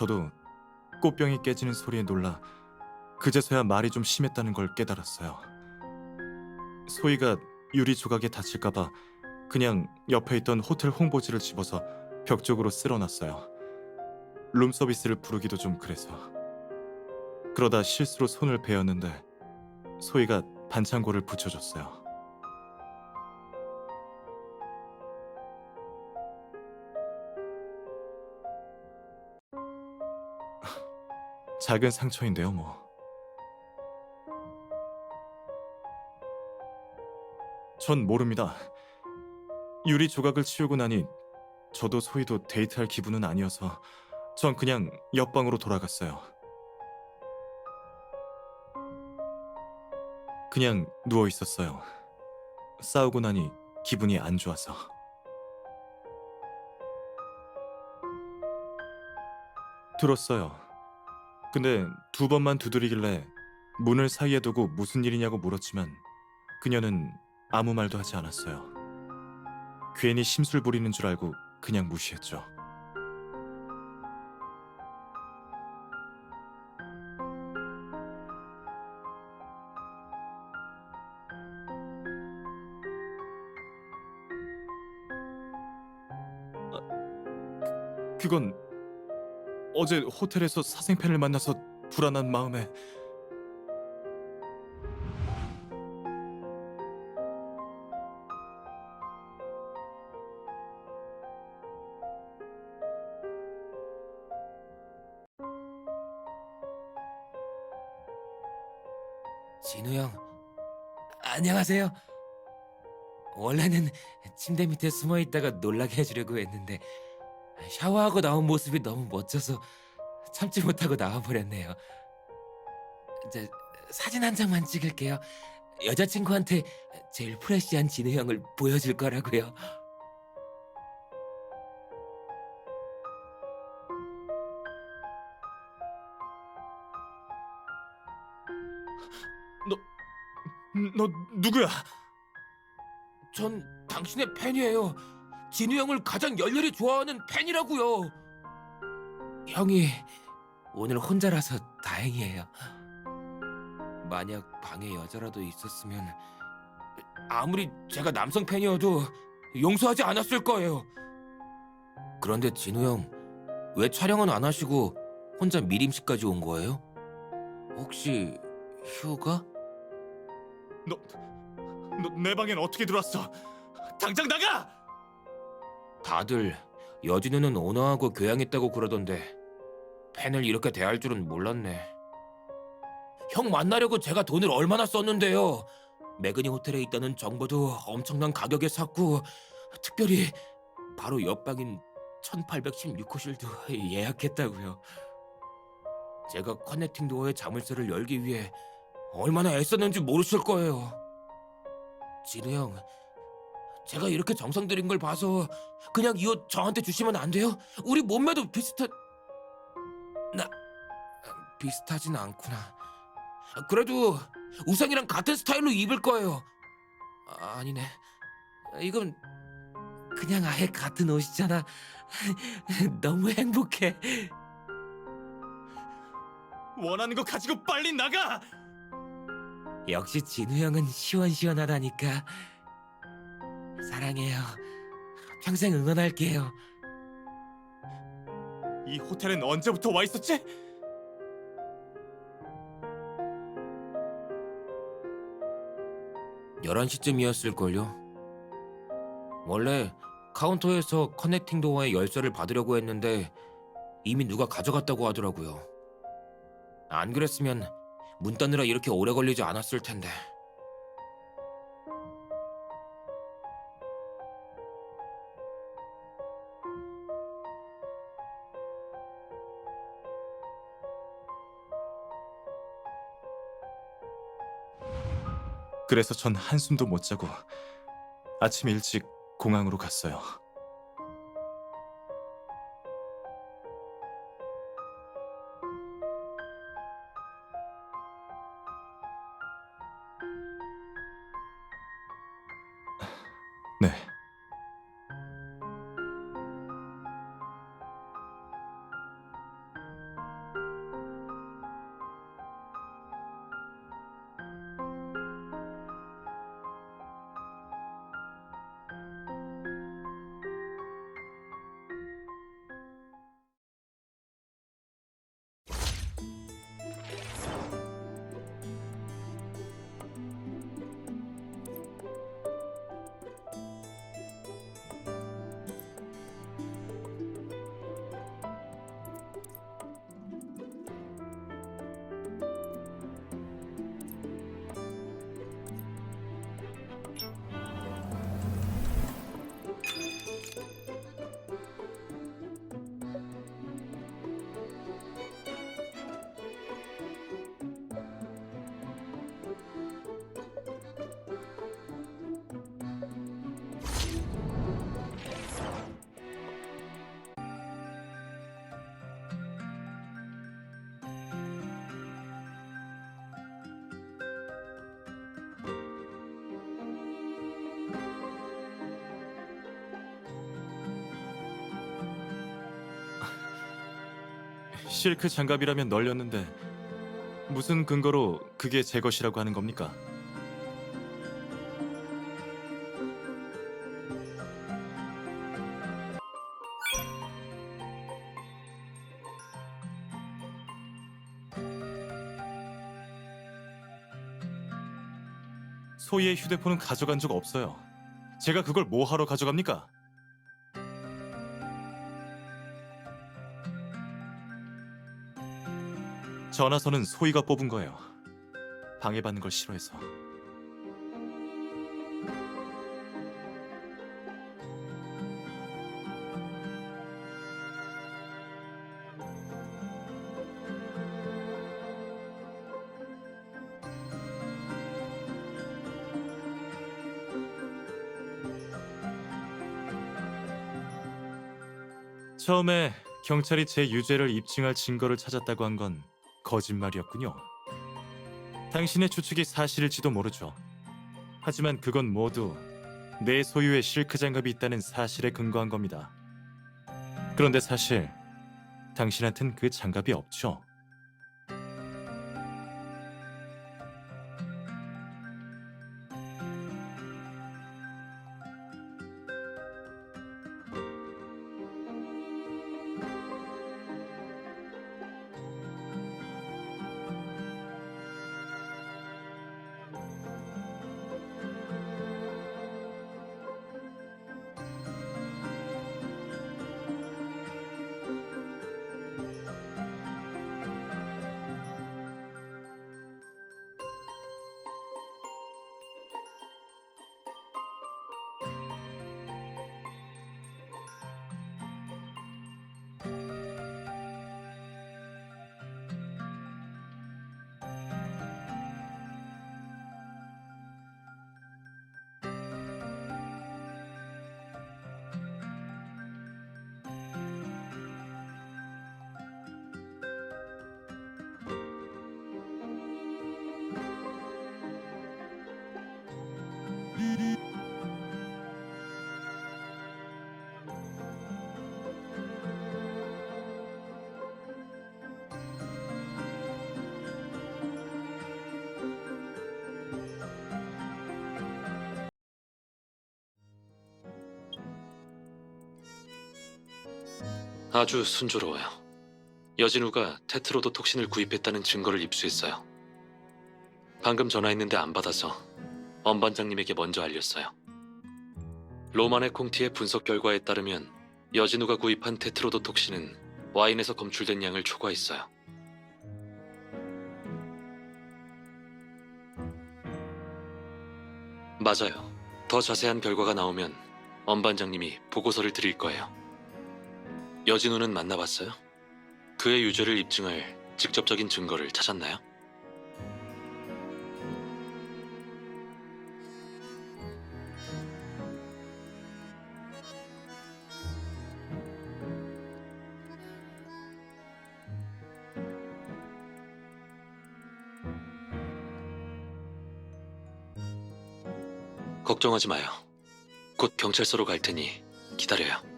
저도 꽃병이 깨지는 소리에 놀라 그제서야 말이 좀 심했다는 걸 깨달았어요. 소희가 유리 조각에 다칠까봐 그냥 옆에 있던 호텔 홍보지를 집어서 벽 쪽으로 쓸어놨어요. 룸서비스를 부르기도 좀 그래서. 그러다 실수로 손을 베었는데 소희가 반창고를 붙여줬어요. 작은 상처인데요, 뭐. 전 모릅니다. 유리 조각을 치우고 나니 저도 소희도 데이트할 기분은 아니어서 전 그냥 옆방으로 돌아갔어요. 그냥 누워 있었어요. 싸우고 나니 기분이 안 좋아서. 들었어요. 근데 2번만 두드리길래 문을 사이에 두고 무슨 일이냐고 물었지만 그녀는 아무 말도 하지 않았어요. 괜히 심술 부리는 줄 알고 그냥 무시했죠. 그건 어제 호텔에서 사생팬을 만나서 불안한 마음에 진우 형, 안녕하세요. 원래는 침대 밑에 숨어 있다가 놀라게 해주려고 했는데 샤워하고 나온 모습이 너무 멋져서 참지 못하고 나와버렸네요. 저, 사진 한 장만 찍을게요. 여자친구한테 제일 프레시한 진우 형을 보여줄 거라고요. 너 누구야? 전 당신의 팬이에요. 진우 형을 가장 열렬히 좋아하는 팬이라고요. 형이 오늘 혼자라서 다행이에요. 만약 방에 여자라도 있었으면 아무리 제가 남성 팬이어도 용서하지 않았을 거예요. 그런데 진우 형, 왜 촬영은 안 하시고 혼자 미림씨까지 온 거예요? 혹시 휴가? 너 내 방엔 어떻게 들어왔어? 당장 나가! 다들 여진우는 온화하고 교양있다고 그러던데 팬을 이렇게 대할 줄은 몰랐네. 형 만나려고 제가 돈을 얼마나 썼는데요. 매그니 호텔에 있다는 정보도 엄청난 가격에 샀고 특별히 바로 옆방인 1816호실도 예약했다고요. 제가 커넥팅 도어의 자물쇠를 열기 위해 얼마나 애썼는지 모르실 거예요. 진우 형, 제가 이렇게 정성 들인 걸 봐서 그냥 이 옷 저한테 주시면 안 돼요? 우리 몸매도 비슷하진 않구나. 그래도 우상이랑 같은 스타일로 입을 거예요. 아니네. 이건 그냥 아예 같은 옷이잖아. 너무 행복해. 원하는 거 가지고 빨리 나가! 역시 진우 형은 시원시원하다니까. 사랑해요. 평생 응원할게요. 이 호텔엔 언제부터 와 있었지? 열한 시쯤이었을걸요. 원래 카운터에서 커넥팅 도어의 열쇠를 받으려고 했는데 이미 누가 가져갔다고 하더라고요. 안 그랬으면 문 따느라 이렇게 오래 걸리지 않았을 텐데. 그래서 전 한숨도 못 자고 아침 일찍 공항으로 갔어요. 네. 실크 장갑이라면 널렸는데 무슨 근거로 그게 제 것이라고 하는 겁니까? 소희의 휴대폰은 가져간 적 없어요. 제가 그걸 뭐 하러 가져갑니까? 전화선은 소희가 뽑은 거예요. 방해받는 걸 싫어해서. 처음에 경찰이 제 유죄를 입증할 증거를 찾았다고 한 건 거짓말이었군요. 당신의 추측이 사실일지도 모르죠. 하지만 그건 모두 내 소유의 실크 장갑이 있다는 사실에 근거한 겁니다. 그런데 사실 당신한텐 그 장갑이 없죠. 아주 순조로워요. 여진우가 테트로도 톡신을 구입했다는 증거를 입수했어요. 방금 전화했는데 안 받아서 엄 반장님에게 먼저 알렸어요. 로만의 콩티의 분석 결과에 따르면 여진우가 구입한 테트로도 톡신은 와인에서 검출된 양을 초과했어요. 맞아요. 더 자세한 결과가 나오면 엄 반장님이 보고서를 드릴 거예요. 여진우는 만나봤어요? 그의 유죄를 입증할 직접적인 증거를 찾았나요? 걱정하지 마요. 곧 경찰서로 갈 테니 기다려요.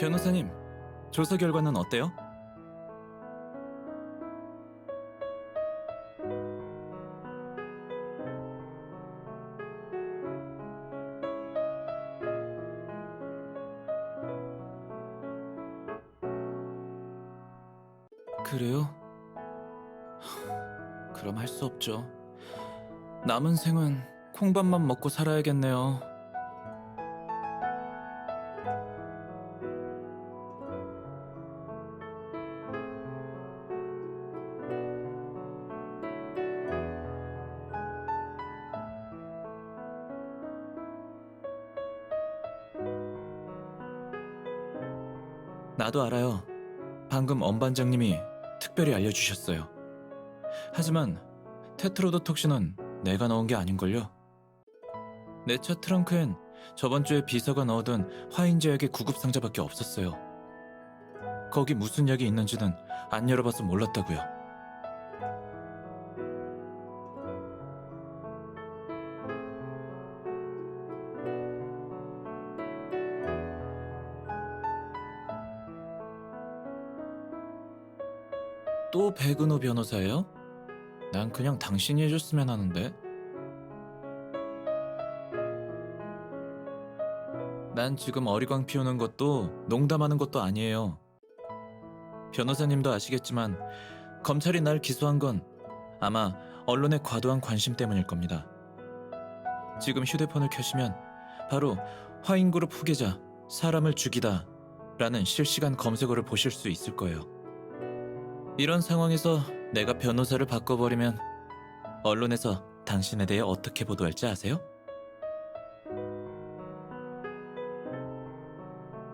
변호사님, 조사 결과는 어때요? 그래요? 그럼 할 수 없죠. 남은 생은 콩밥만 먹고 살아야겠네요. 나도 알아요. 방금 엄 반장님이 특별히 알려주셨어요. 하지만 테트로도톡신은 내가 넣은 게 아닌걸요. 내 차 트렁크엔 저번 주에 비서가 넣어둔 화인제약의 구급상자밖에 없었어요. 거기 무슨 약이 있는지는 안 열어봐서 몰랐다고요. 또 백은호 변호사예요? 난 그냥 당신이 해줬으면 하는데. 난 지금 어리광 피우는 것도 농담하는 것도 아니에요. 변호사님도 아시겠지만 검찰이 날 기소한 건 아마 언론의 과도한 관심 때문일 겁니다. 지금 휴대폰을 켜시면 바로 화인그룹 후계자 사람을 죽이다 라는 실시간 검색어를 보실 수 있을 거예요. 이런 상황에서 내가 변호사를 바꿔버리면 언론에서 당신에 대해 어떻게 보도할지 아세요?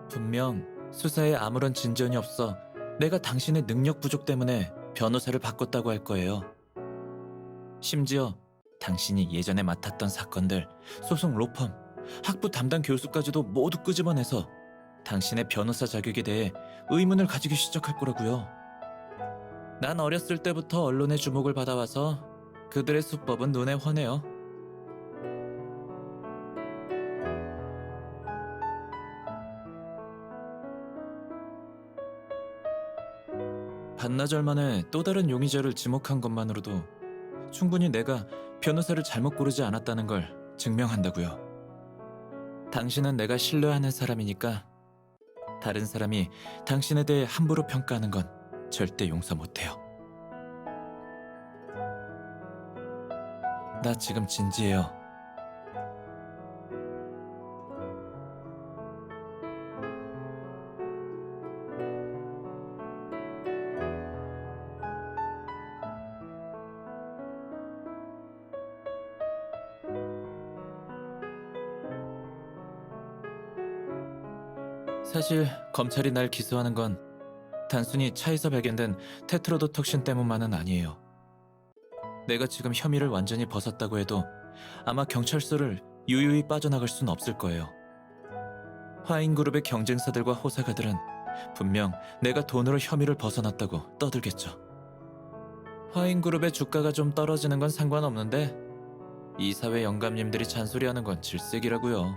분명 수사에 아무런 진전이 없어 내가 당신의 능력 부족 때문에 변호사를 바꿨다고 할 거예요. 심지어 당신이 예전에 맡았던 사건들, 소송 로펌, 학부 담당 교수까지도 모두 끄집어내서 당신의 변호사 자격에 대해 의문을 가지기 시작할 거라고요. 난 어렸을 때부터 언론의 주목을 받아와서 그들의 수법은 눈에 훤해요. 반나절 만에 또 다른 용의자를 지목한 것만으로도 충분히 내가 변호사를 잘못 고르지 않았다는 걸 증명한다고요. 당신은 내가 신뢰하는 사람이니까 다른 사람이 당신에 대해 함부로 평가하는 건 절대 용서 못해요. 나 지금 진지해요. 사실 검찰이 날 기소하는 건 단순히 차에서 발견된 테트로도톡신 때문만은 아니에요. 내가 지금 혐의를 완전히 벗었다고 해도 아마 경찰서를 유유히 빠져나갈 순 없을 거예요. 화인그룹의 경쟁사들과 호사가들은 분명 내가 돈으로 혐의를 벗어났다고 떠들겠죠. 화인그룹의 주가가 좀 떨어지는 건 상관없는데 이사회 영감님들이 잔소리하는 건 질색이라고요.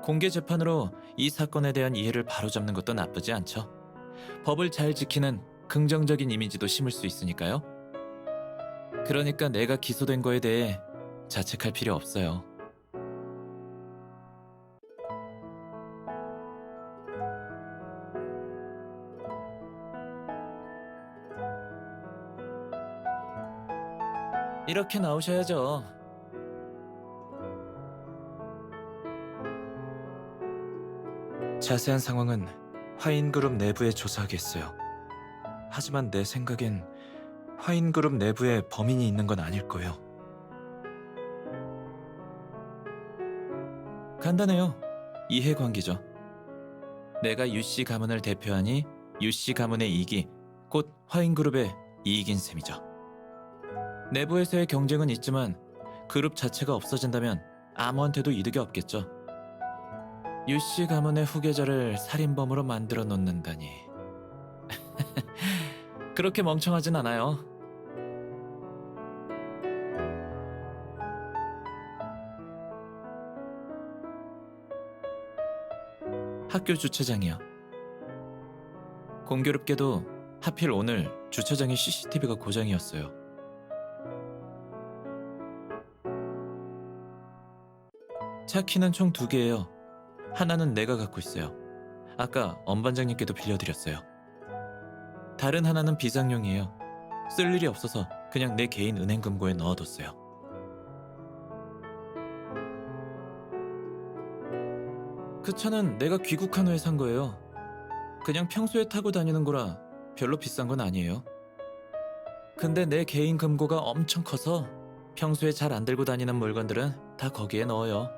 공개 재판으로 이 사건에 대한 이해를 바로잡는 것도 나쁘지 않죠. 법을 잘 지키는 긍정적인 이미지도 심을 수 있으니까요. 그러니까 내가 기소된 거에 대해 자책할 필요 없어요. 이렇게 나오셔야죠. 자세한 상황은 화인그룹 내부에 조사하겠어요. 하지만 내 생각엔 화인그룹 내부에 범인이 있는 건 아닐 거예요. 간단해요. 이해관계죠. 내가 유씨 가문을 대표하니 유씨 가문의 이익이 곧 화인그룹의 이익인 셈이죠. 내부에서의 경쟁은 있지만 그룹 자체가 없어진다면 아무한테도 이득이 없겠죠. 유씨 가문의 후계자를 살인범으로 만들어 놓는다니. 그렇게 멍청하진 않아요. 학교 주차장이요. 공교롭게도 하필 오늘 주차장의 CCTV가 고장이었어요. 차 키는 총 2개예요. 하나는 내가 갖고 있어요. 아까 엄 반장님께도 빌려드렸어요. 다른 하나는 비상용이에요. 쓸 일이 없어서 그냥 내 개인 은행 금고에 넣어뒀어요. 그 차는 내가 귀국한 후에 산 거예요. 그냥 평소에 타고 다니는 거라 별로 비싼 건 아니에요. 근데 내 개인 금고가 엄청 커서 평소에 잘 안 들고 다니는 물건들은 다 거기에 넣어요.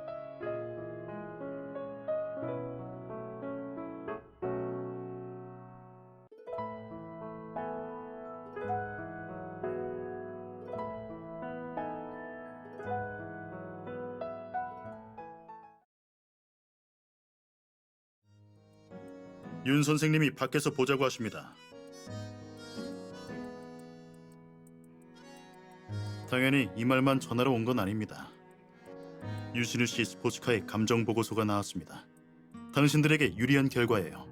윤 선생님이 밖에서 보자고 하십니다. 당연히 이 말만 전하러 온 건 아닙니다. 유진우 씨 스포츠카의 감정 보고서가 나왔습니다. 당신들에게 유리한 결과예요.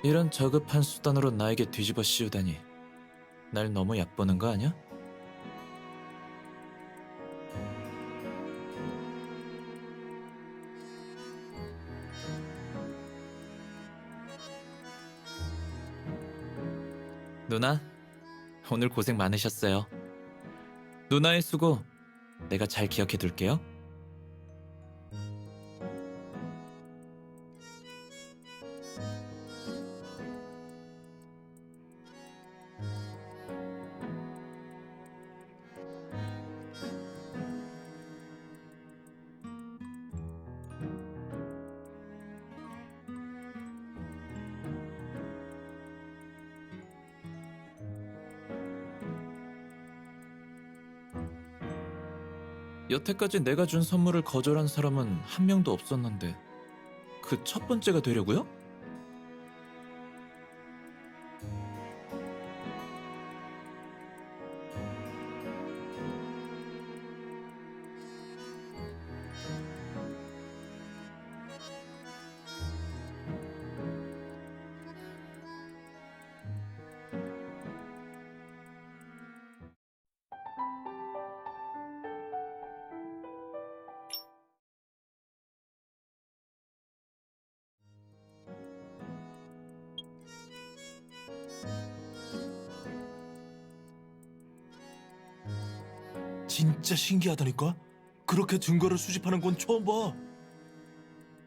이런 저급한 수단으로 나에게 뒤집어 씌우다니 날 너무 얕보는 거 아니야? 누나, 오늘 고생 많으셨어요. 누나의 수고 내가 잘 기억해 둘게요. 여태까지 내가 준 선물을 거절한 사람은 한 명도 없었는데 그 첫 번째가 되려고요? 진짜 신기하다니까? 그렇게 증거를 수집하는 건 처음 봐.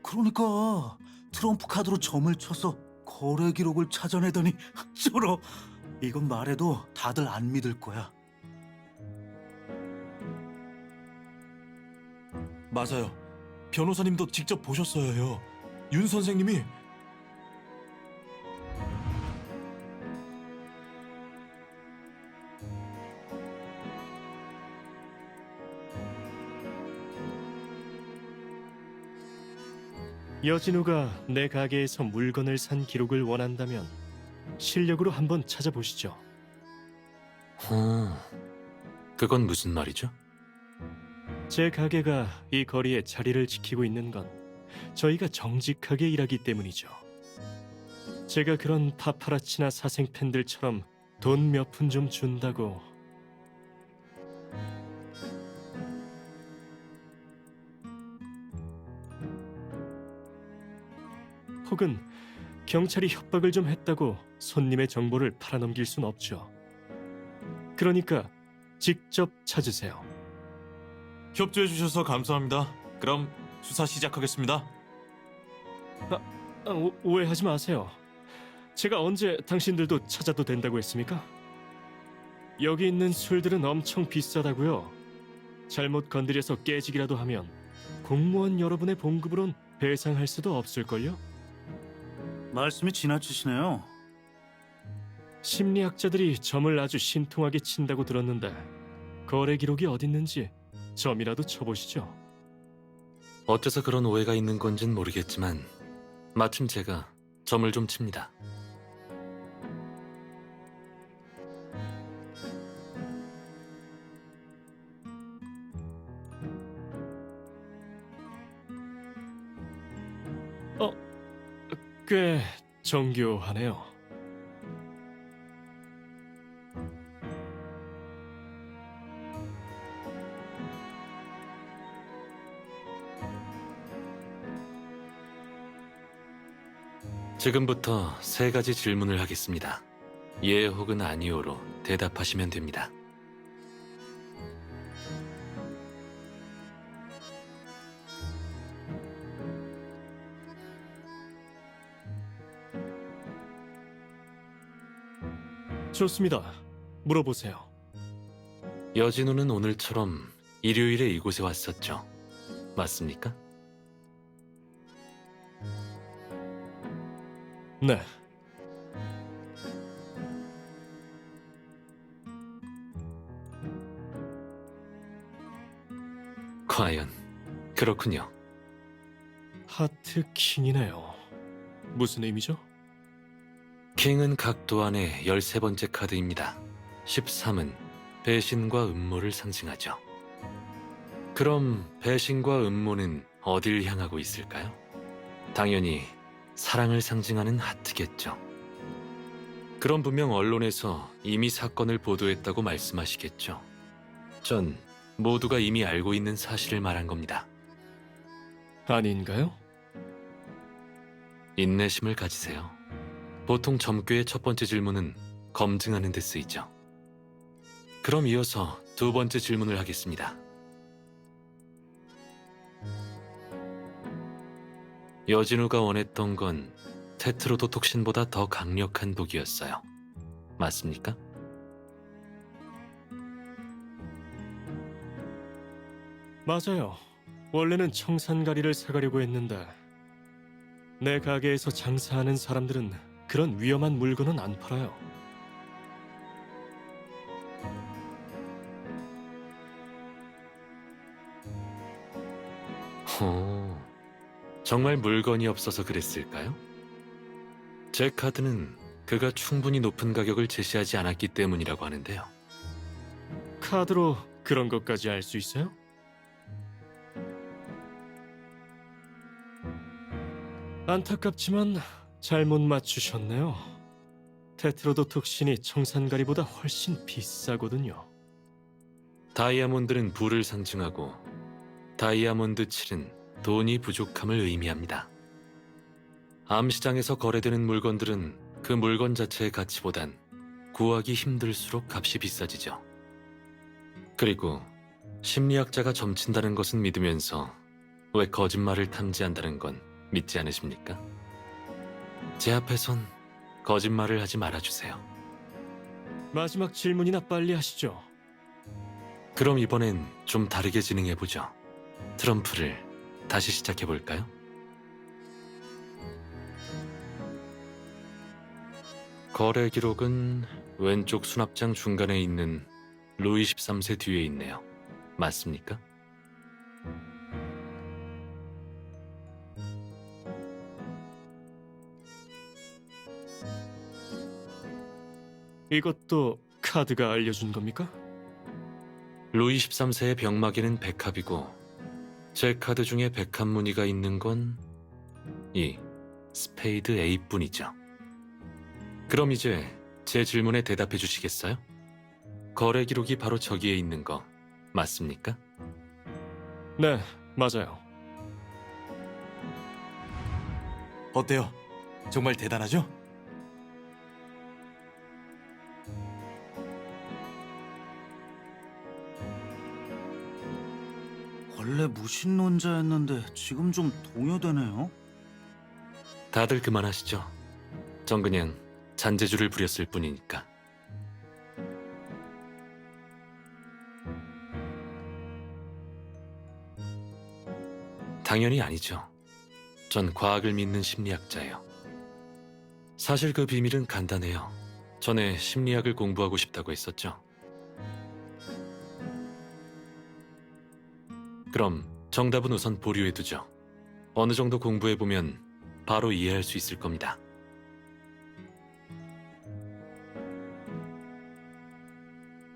그러니까 트럼프 카드로 점을 쳐서 거래 기록을 찾아내다니 쩔어. 이건 말해도 다들 안 믿을 거야. 맞아요. 변호사님도 직접 보셨어요. 윤 선생님이 여진우가 내 가게에서 물건을 산 기록을 원한다면 실력으로 한번 찾아보시죠. 그건 무슨 말이죠? 제 가게가 이 거리에 자리를 지키고 있는 건 저희가 정직하게 일하기 때문이죠. 제가 그런 파파라치나 사생 팬들처럼 돈 몇 푼 좀 준다고 혹은 경찰이 협박을 좀 했다고 손님의 정보를 팔아넘길 순 없죠. 그러니까 직접 찾으세요. 협조해 주셔서 감사합니다. 그럼 수사 시작하겠습니다. 오해하지 마세요. 제가 언제 당신들도 찾아도 된다고 했습니까? 여기 있는 술들은 엄청 비싸다고요. 잘못 건드려서 깨지기라도 하면 공무원 여러분의 봉급으론 배상할 수도 없을걸요? 말씀이 지나치시네요. 심리학자들이 점을 아주 신통하게 친다고 들었는데 거래 기록이 어딨는지 점이라도 쳐보시죠. 어째서 그런 오해가 있는 건진 모르겠지만 마침 제가 점을 좀 칩니다. 꽤 정교하네요. 지금부터 세 가지 질문을 하겠습니다. 예 혹은 아니오로 대답하시면 됩니다. 좋습니다. 물어보세요. 여진우는 오늘처럼 일요일에 이곳에 왔었죠. 맞습니까? 네, 과연 그렇군요. 하트 킹이네요. 무슨 의미죠? 킹은 각 도안의 13번째 카드입니다. 13은 배신과 음모를 상징하죠. 그럼 배신과 음모는 어딜 향하고 있을까요? 당연히 사랑을 상징하는 하트겠죠. 그럼 분명 언론에서 이미 사건을 보도했다고 말씀하시겠죠. 전 모두가 이미 알고 있는 사실을 말한 겁니다. 아닌가요? 인내심을 가지세요. 보통 점괘의 첫 번째 질문은 검증하는 데 쓰이죠. 그럼 이어서 두 번째 질문을 하겠습니다. 여진우가 원했던 건 테트로도톡신보다 더 강력한 독이었어요. 맞습니까? 맞아요. 원래는 청산가리를 사가려고 했는데 내 가게에서 장사하는 사람들은 그런 위험한 물건은 안 팔아요. 오, 정말 물건이 없어서 그랬을까요? 제 카드는 그가 충분히 높은 가격을 제시하지 않았기 때문이라고 하는데요. 카드로 그런 것까지 알 수 있어요? 안타깝지만 잘못 맞추셨네요. 테트로도톡신이 청산가리보다 훨씬 비싸거든요. 다이아몬드는 부를 상징하고 다이아몬드 7은 돈이 부족함을 의미합니다. 암시장에서 거래되는 물건들은 그 물건 자체의 가치보단 구하기 힘들수록 값이 비싸지죠. 그리고 심리학자가 점친다는 것은 믿으면서 왜 거짓말을 탐지한다는 건 믿지 않으십니까? 제 앞에선 거짓말을 하지 말아주세요. 마지막 질문이나 빨리 하시죠. 그럼 이번엔 좀 다르게 진행해보죠. 트럼프를 다시 시작해볼까요? 거래 기록은 왼쪽 수납장 중간에 있는 루이 13세 뒤에 있네요. 맞습니까? 이것도 카드가 알려준 겁니까? 루이 13세의 병마개는 백합이고 제 카드 중에 백합 무늬가 있는 건 이 스페이드 A뿐이죠. 그럼 이제 제 질문에 대답해 주시겠어요? 거래 기록이 바로 저기에 있는 거 맞습니까? 네, 맞아요. 어때요? 정말 대단하죠? 원래 무신론자였는데 지금 좀 동요되네요. 다들 그만하시죠. 전 그냥 잔재주를 부렸을 뿐이니까. 당연히 아니죠. 전 과학을 믿는 심리학자예요. 사실 그 비밀은 간단해요. 전에 심리학을 공부하고 싶다고 했었죠. 그럼 정답은 우선 보류해두죠. 어느 정도 공부해보면 바로 이해할 수 있을 겁니다.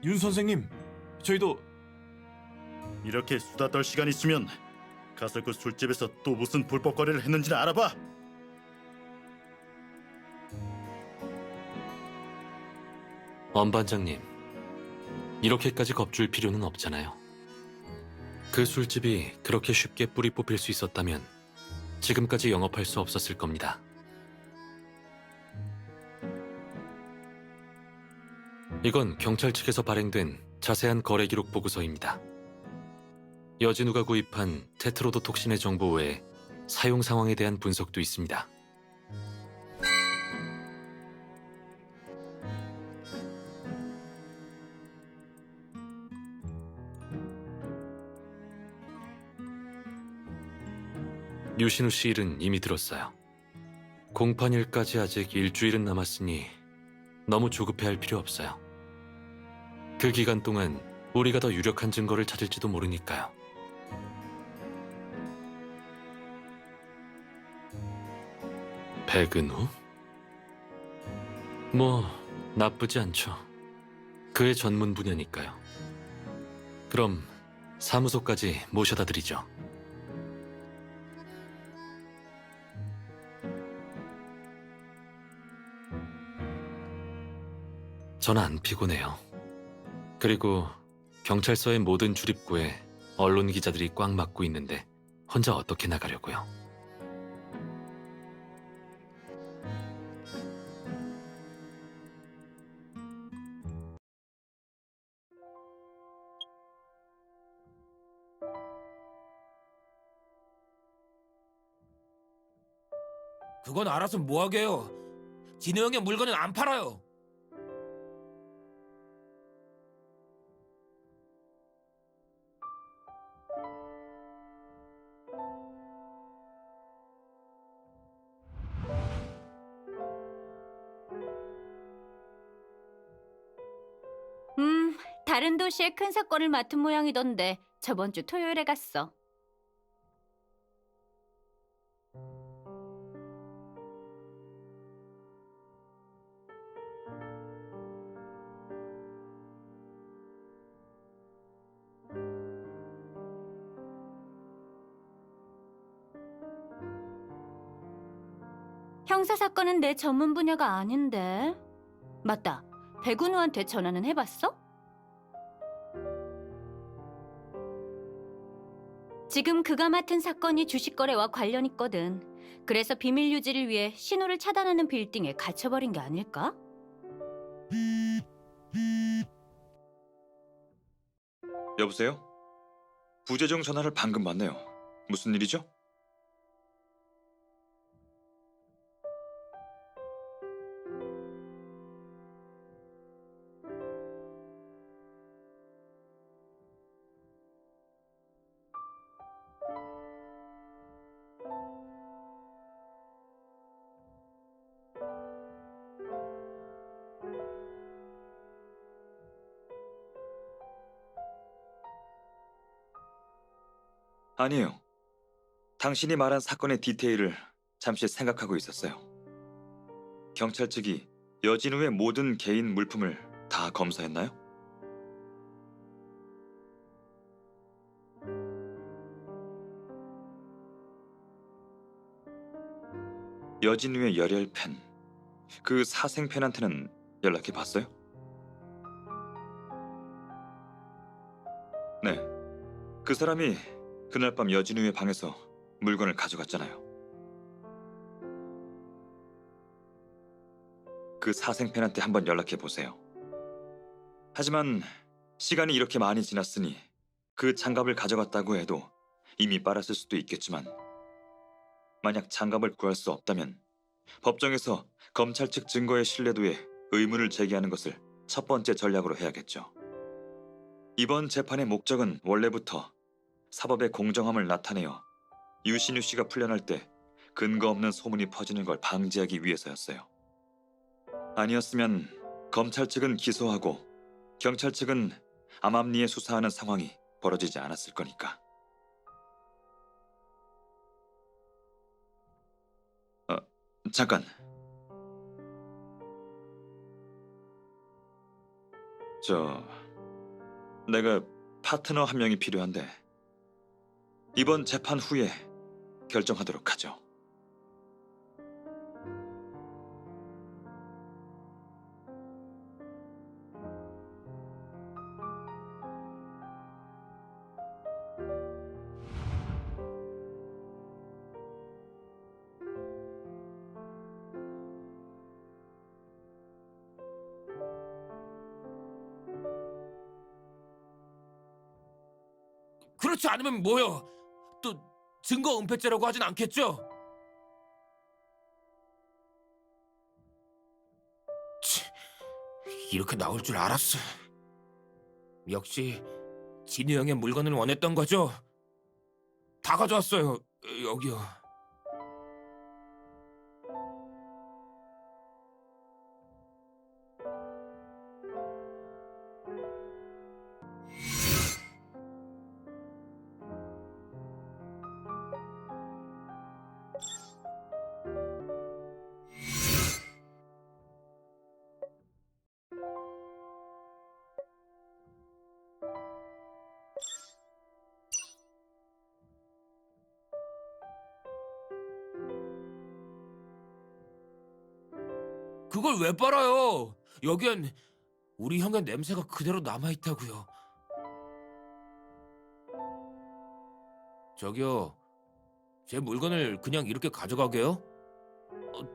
윤 선생님, 저희도 이렇게 수다 떨 시간 있으면 가서 그 술집에서 또 무슨 불법거래를 했는지는 알아봐. 엄 반장님, 이렇게까지 겁줄 필요는 없잖아요. 그 술집이 그렇게 쉽게 뿌리 뽑힐 수 있었다면 지금까지 영업할 수 없었을 겁니다. 이건 경찰 측에서 발행된 자세한 거래 기록 보고서입니다. 여진우가 구입한 테트로도톡신의 정보 외에 사용 상황에 대한 분석도 있습니다. 유신우 씨 일은 이미 들었어요. 공판일까지 아직 일주일은 남았으니 너무 조급해할 필요 없어요. 그 기간 동안 우리가 더 유력한 증거를 찾을지도 모르니까요. 백은우? 뭐 나쁘지 않죠. 그의 전문 분야니까요. 그럼 사무소까지 모셔다 드리죠. 전 안 피곤해요. 그리고 경찰서의 모든 출입구에 언론 기자들이 꽉 막고 있는데 혼자 어떻게 나가려고요? 그건 알아서 뭐하게요. 진우 형의 물건은 안 팔아요. 다른 도시의 큰 사건을 맡은 모양이던데 저번 주 토요일에 갔어. 형사 사건은 내 전문 분야가 아닌데. 맞다. 백운우한테 전화는 해봤어? 지금 그가 맡은 사건이 주식 거래와 관련 있거든. 그래서 비밀 유지를 위해 신호를 차단하는 빌딩에 갇혀버린 게 아닐까? 여보세요? 부재중 전화를 방금 받네요. 무슨 일이죠? 아니에요. 당신이 말한 사건의 디테일을 잠시 생각하고 있었어요. 경찰 측이 여진우의 모든 개인 물품을 다 검사했나요? 여진우의 열혈 팬, 그 사생팬한테는 연락해 봤어요? 네, 그 사람이 그날 밤 여진우의 방에서 물건을 가져갔잖아요. 그 사생팬한테 한번 연락해 보세요. 하지만 시간이 이렇게 많이 지났으니 그 장갑을 가져갔다고 해도 이미 빨았을 수도 있겠지만 만약 장갑을 구할 수 없다면 법정에서 검찰 측 증거의 신뢰도에 의문을 제기하는 것을 첫 번째 전략으로 해야겠죠. 이번 재판의 목적은 원래부터 사법의 공정함을 나타내어 유신유 씨가 풀려날 때 근거 없는 소문이 퍼지는 걸 방지하기 위해서였어요. 아니었으면 검찰 측은 기소하고 경찰 측은 암암리에 수사하는 상황이 벌어지지 않았을 거니까. 잠깐. 내가 파트너 한 명이 필요한데 이번 재판 후에 결정하도록 하죠. 그렇지 않으면 뭐요? 또 증거 은폐죄라고 하진 않겠죠? 치, 이렇게 나올 줄 알았어. 역시 진우 형의 물건을 원했던 거죠? 다 가져왔어요. 여기요. 그걸 왜 빨아요? 여기엔 우리 형의 냄새가 그대로 남아있다고요. 저기요, 제 물건을 그냥 이렇게 가져가게요?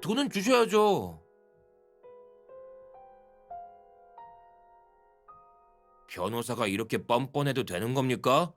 돈은 주셔야죠. 변호사가 이렇게 뻔뻔해도 되는 겁니까?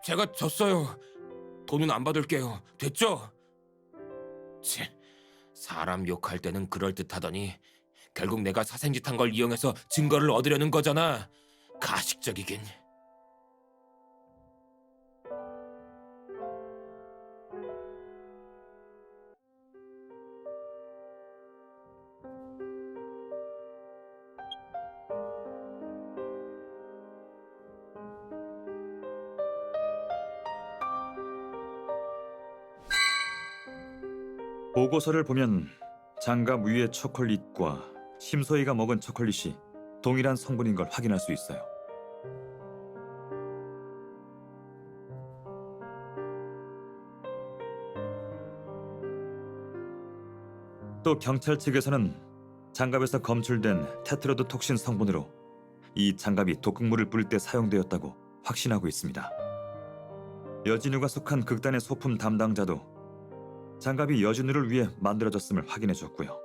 제가 졌어요. 돈은 안 받을게요. 됐죠? 사람 욕할 때는 그럴듯하더니 결국 내가 사생짓한 걸 이용해서 증거를 얻으려는 거잖아. 가식적이긴. 보고서를 보면 장갑 위의 초콜릿과 심소희가 먹은 초콜릿이 동일한 성분인 걸 확인할 수 있어요. 또 경찰 측에서는 장갑에서 검출된 테트로드 톡신 성분으로 이 장갑이 독극물을 뿌릴 때 사용되었다고 확신하고 있습니다. 여진우가 속한 극단의 소품 담당자도 장갑이 여진우를 위해 만들어졌음을 확인해줬고요.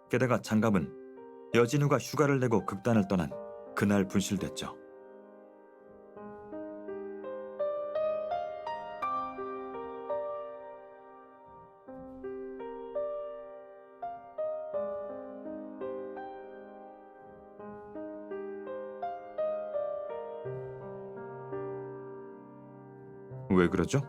게다가 장갑은 여진우가 휴가를 내고 극단을 떠난 그날 분실됐죠. 왜 그러죠?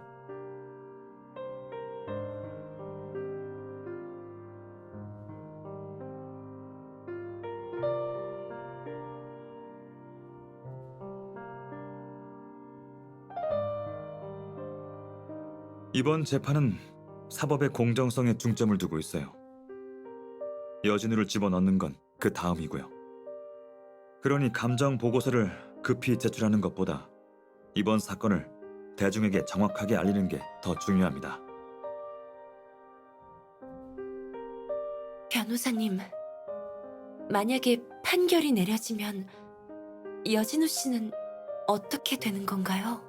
이번 재판은 사법의 공정성에 중점을 두고 있어요. 여진우를 집어넣는 건 그 다음이고요. 그러니 감정 보고서를 급히 제출하는 것보다 이번 사건을 대중에게 정확하게 알리는 게 더 중요합니다. 변호사님, 만약에 판결이 내려지면 여진우 씨는 어떻게 되는 건가요?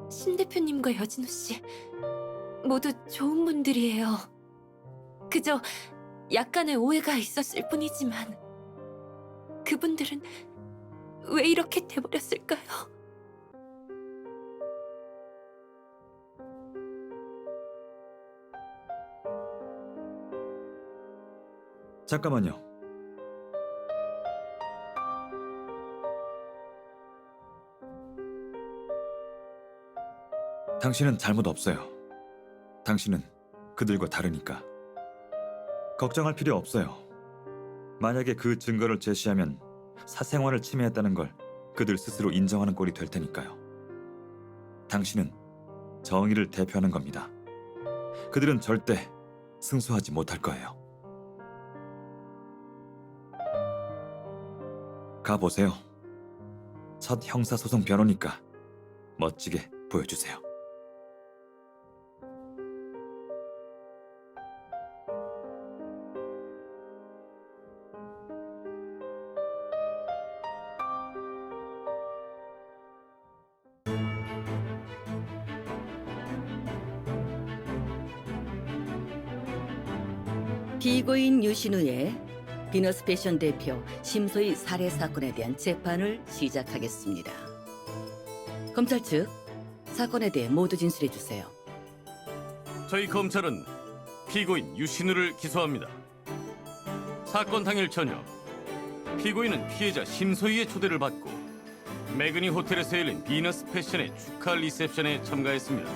신 대표님과 여진우 씨 모두 좋은 분들이에요. 그저 약간의 오해가 있었을 뿐이지만 그분들은 왜 이렇게 돼버렸을까요? 잠깐만요. 당신은 잘못 없어요. 당신은 그들과 다르니까. 걱정할 필요 없어요. 만약에 그 증거를 제시하면 사생활을 침해했다는 걸 그들 스스로 인정하는 꼴이 될 테니까요. 당신은 정의를 대표하는 겁니다. 그들은 절대 승소하지 못할 거예요. 가보세요. 첫 형사소송 변호니까 멋지게 보여주세요. 피고인 유신우의 비너스 패션 대표 심소희 살해 사건에 대한 재판을 시작하겠습니다. 검찰 측 사건에 대해 모두 진술해 주세요. 저희 검찰은 피고인 유신우를 기소합니다. 사건 당일 저녁, 피고인은 피해자 심소희의 초대를 받고 매그니 호텔에서 열린 비너스 패션의 축하 리셉션에 참가했습니다.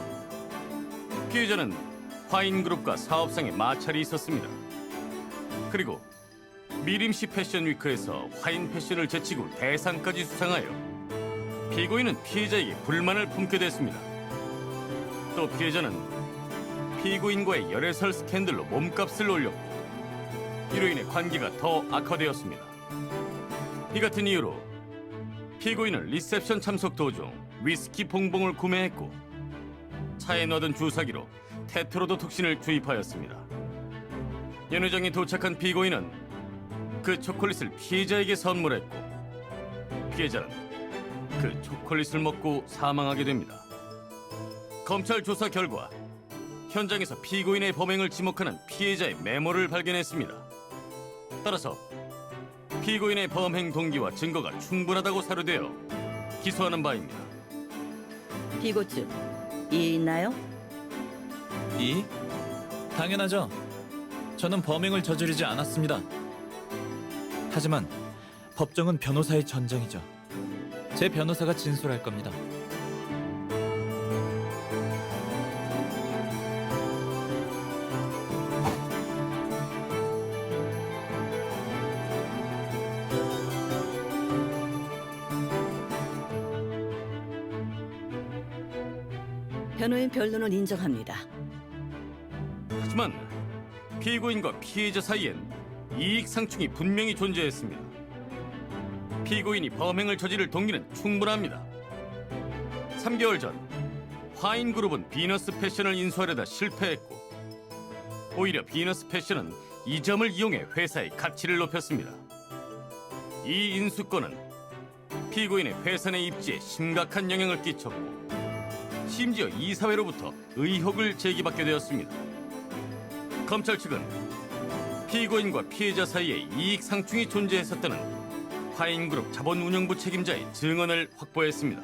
피해자는 화인그룹과 사업상의 마찰이 있었습니다. 그리고 미림시 패션 위크에서 화인 패션을 제치고 대상까지 수상하여 피고인은 피해자에게 불만을 품게 됐습니다. 또 피해자는 피고인과의 열애설 스캔들로 몸값을 올렸고 이로 인해 관계가 더 악화되었습니다. 이 같은 이유로 피고인은 리셉션 참석 도중 위스키 봉봉을 구매했고 차에 넣어둔 주사기로 테트로도톡신을 주입하였습니다. 연회장에 도착한 피고인은 그 초콜릿을 피해자에게 선물했고 피해자는 그 초콜릿을 먹고 사망하게 됩니다. 검찰 조사 결과 현장에서 피고인의 범행을 지목하는 피해자의 메모를 발견했습니다. 따라서 피고인의 범행 동기와 증거가 충분하다고 사료되어 기소하는 바입니다. 피고 측 이의 있나요? 이? 당연하죠. 저는 범행을 저지르지 않았습니다. 하지만 법정은 변호사의 전쟁이죠. 제 변호사가 진술할 겁니다. 변호인 변론을 인정합니다. 하지만 피고인과 피해자 사이엔 이익 상충이 분명히 존재했습니다. 피고인이 범행을 저지를 동기는 충분합니다. 3개월 전 화인그룹은 비너스 패션을 인수하려다 실패했고 오히려 비너스 패션은 이 점을 이용해 회사의 가치를 높였습니다. 이 인수권은 피고인의 회사 내 입지에 심각한 영향을 끼쳤고 심지어 이사회로부터 의혹을 제기받게 되었습니다. 검찰 측은 피고인과 피해자 사이에 이익 상충이 존재했었다는 화인그룹 자본운영부 책임자의 증언을 확보했습니다.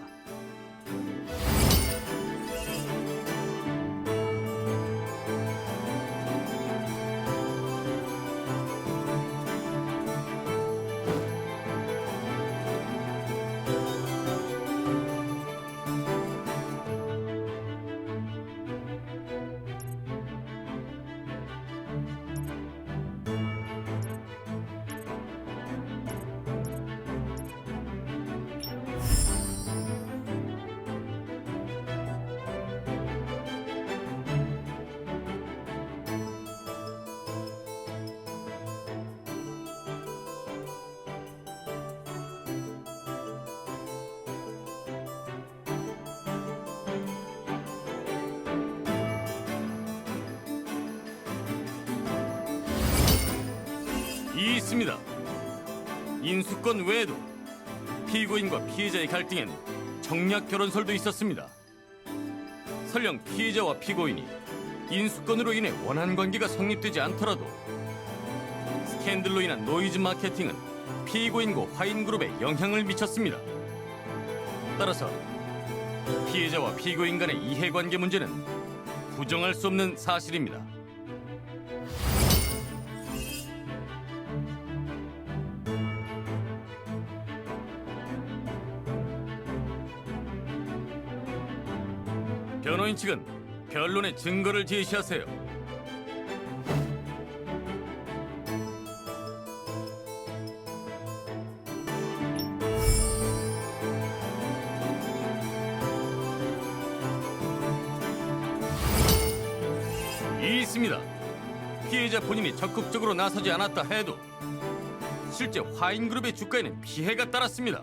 이 있습니다. 인수권 외에도 피고인과 피해자의 갈등엔 정략 결혼설도 있었습니다. 설령 피해자와 피고인이 인수권으로 인해 원한 관계가 성립되지 않더라도 스캔들로 인한 노이즈 마케팅은 피고인과 화인그룹에 영향을 미쳤습니다. 따라서 피해자와 피고인 간의 이해관계 문제는 부정할 수 없는 사실입니다. 변호인 측은 변론의 증거를 제시하세요. 이 있습니다. 피해자 본인이 적극적으로 나서지 않았다 해도 실제 화인그룹의 주가에는 피해가 따랐습니다.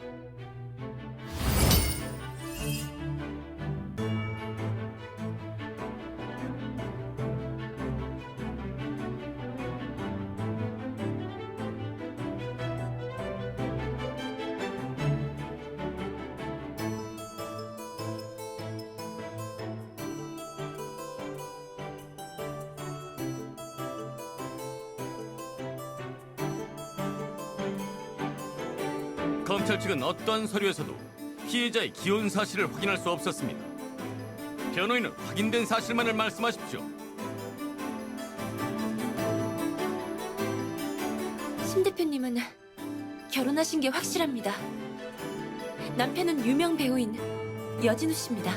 검찰 측은 어떠한 서류에서도 피해자의 기혼 사실을 확인할 수 없었습니다. 변호인은 확인된 사실만을 말씀하십시오. 심 대표님은 결혼하신 게 확실합니다. 남편은 유명 배우인 여진우 씨입니다.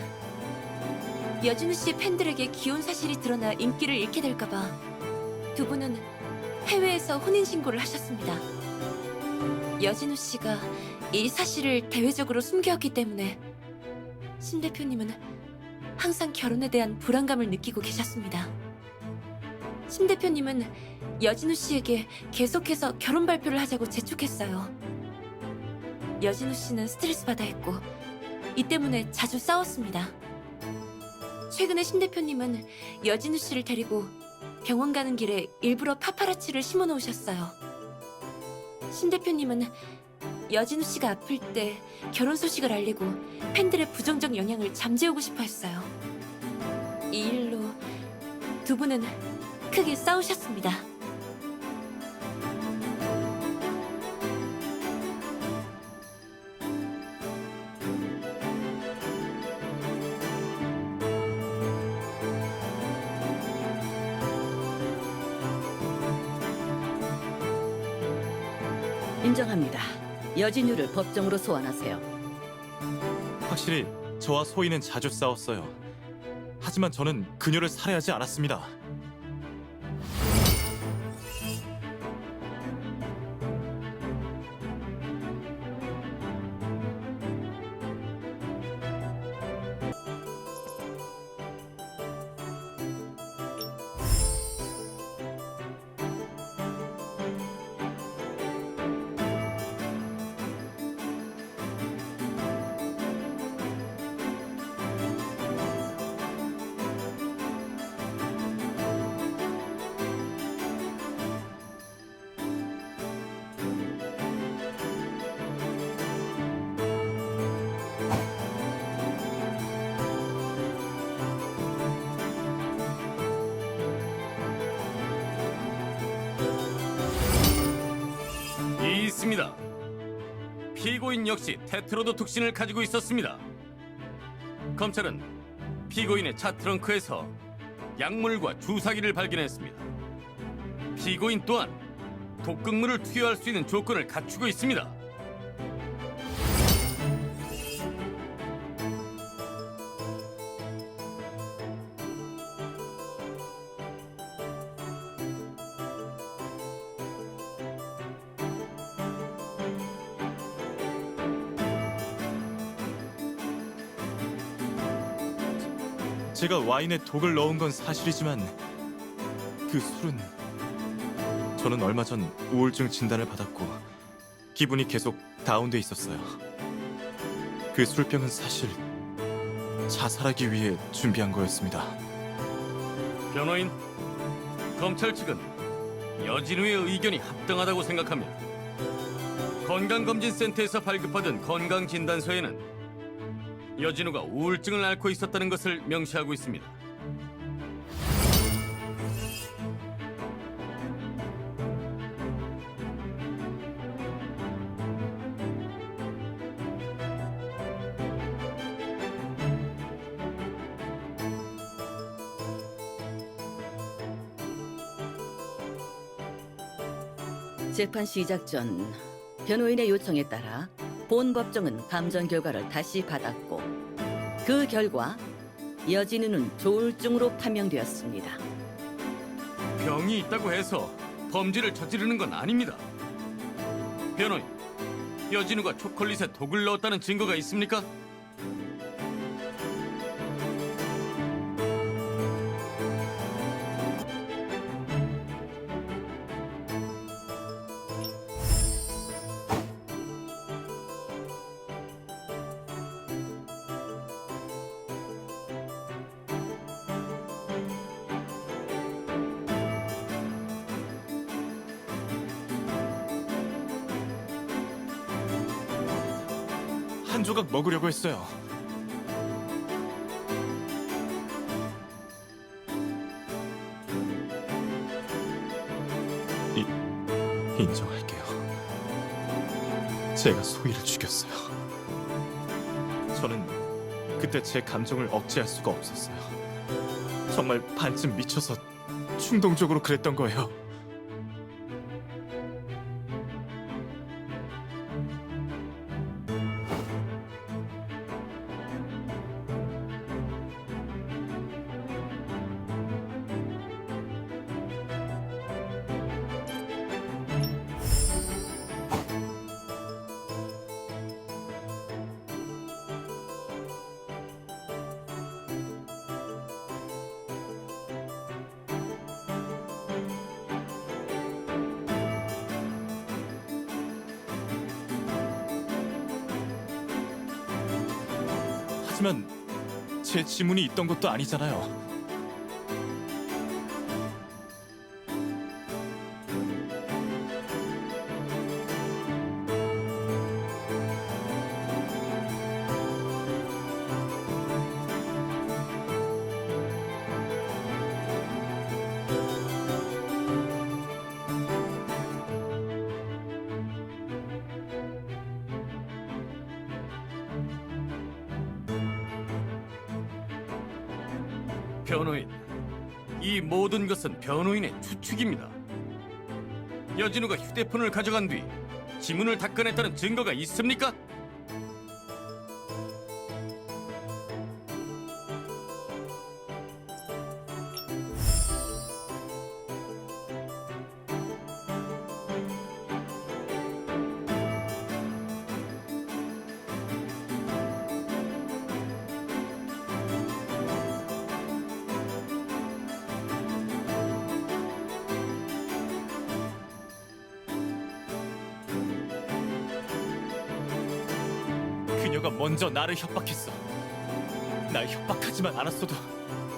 여진우 씨의 팬들에게 기혼 사실이 드러나 인기를 잃게 될까봐 두 분은 해외에서 혼인신고를 하셨습니다. 여진우 씨가 이 사실을 대외적으로 숨겨왔기 때문에 심 대표님은 항상 결혼에 대한 불안감을 느끼고 계셨습니다. 심 대표님은 여진우 씨에게 계속해서 결혼 발표를 하자고 재촉했어요. 여진우 씨는 스트레스 받아 했고 이 때문에 자주 싸웠습니다. 최근에 심 대표님은 여진우 씨를 데리고 병원 가는 길에 일부러 파파라치를 심어 놓으셨어요. 심 대표님은 여진우 씨가 아플 때 결혼 소식을 알리고 팬들의 부정적 영향을 잠재우고 싶어 했어요. 이 일로 두 분은 크게 싸우셨습니다. 인정합니다. 여진유를 법정으로 소환하세요. 확실히 저와 소희는 자주 싸웠어요. 하지만 저는 그녀를 살해하지 않았습니다. 있습니다. 피고인 역시 테트로도 톡신을 가지고 있었습니다. 검찰은 피고인의 차 트렁크에서 약물과 주사기를 발견했습니다. 피고인 또한 독극물을 투여할 수 있는 조건을 갖추고 있습니다. 제가 와인에 독을 넣은 건 사실이지만 그 술은 저는 얼마 전 우울증 진단을 받았고 기분이 계속 다운돼 있었어요. 그 술병은 사실 자살하기 위해 준비한 거였습니다. 변호인, 검찰 측은 여진우의 의견이 합당하다고 생각합니다. 건강검진센터에서 발급받은 건강진단서에는 여진우가 우울증을 앓고 있었다는 것을 명시하고 있습니다. 재판 시작 전 변호인의 요청에 따라 본 법정은 감정 결과를 다시 받았고 그 결과 여진우는 조울증으로 판명되었습니다. 병이 있다고 해서 범죄를 저지르는 건 아닙니다. 변호인, 여진우가 초콜릿에 독을 넣었다는 증거가 있습니까? 한 조각 먹으려고 했어요. 인정할게요. 제가 소희를 죽였어요. 저는 그때 제 감정을 억제할 수가 없었어요. 정말 반쯤 미쳐서 충동적으로 그랬던 거예요. 하지만 제 지문이 있던 것도 아니잖아요. 변호인, 이 모든 것은 변호인의 추측입니다. 여진우가 휴대폰을 가져간 뒤 지문을 닦아냈다는 증거가 있습니까? 그녀가 먼저 나를 협박했어. 날 협박하지만 않았어도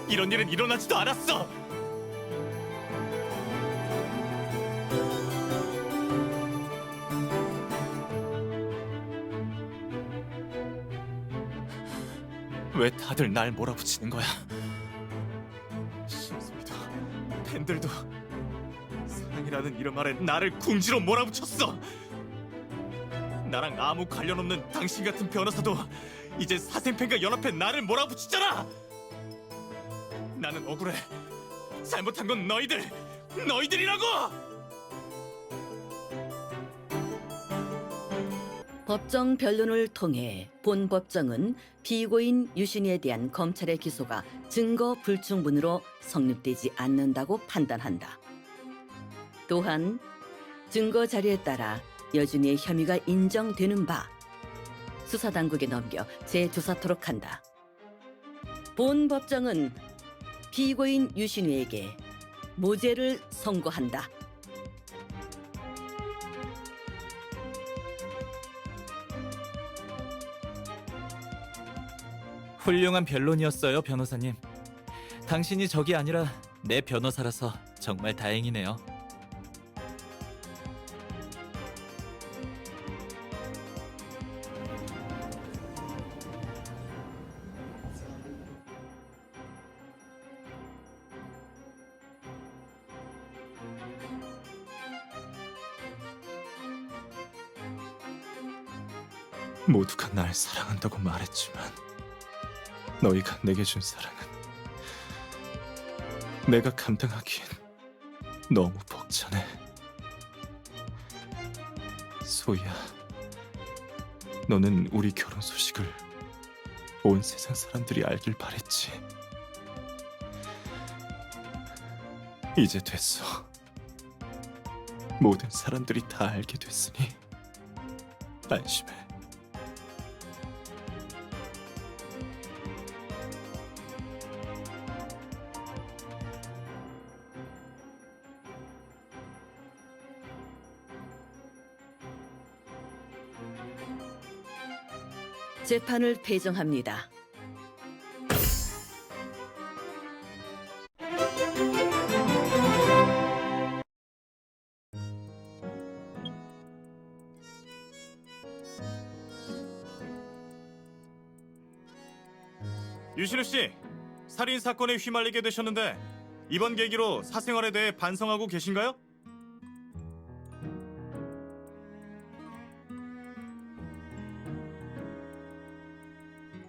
이런 일은 일어나지도 않았어. 왜 다들 날 몰아붙이는 거야? 심소희도 팬들도 사랑이라는 이름 아래 나를 궁지로 몰아붙였어. 나랑 아무 관련 없는 당신 같은 변호사도 이제 사생팬과 연합해 나를 몰아붙이잖아. 나는 억울해. 잘못한 건 너희들이라고. 법정 변론을 통해 본 법정은 피고인 유신이에 대한 검찰의 기소가 증거 불충분으로 성립되지 않는다고 판단한다. 또한 증거 자료에 따라 여준이의 혐의가 인정되는 바 수사당국에 넘겨 재조사토록 한다. 본 법정은 피고인 유신우에게 무죄를 선고한다. 훌륭한 변론이었어요, 변호사님. 당신이 적이 아니라 내 변호사라서 정말 다행이네요. 모두가 날 사랑한다고 말했지만 너희가 내게 준 사랑은 내가 감당하기엔 너무 벅차네. 소희야, 너는 우리 결혼 소식을 온 세상 사람들이 알길 바랬지. 이제 됐어. 모든 사람들이 다 알게 됐으니 안심해. 재판을 폐정합니다. 유신우 씨, 살인 사건에 휘말리게 되셨는데 이번 계기로 사생활에 대해 반성하고 계신가요?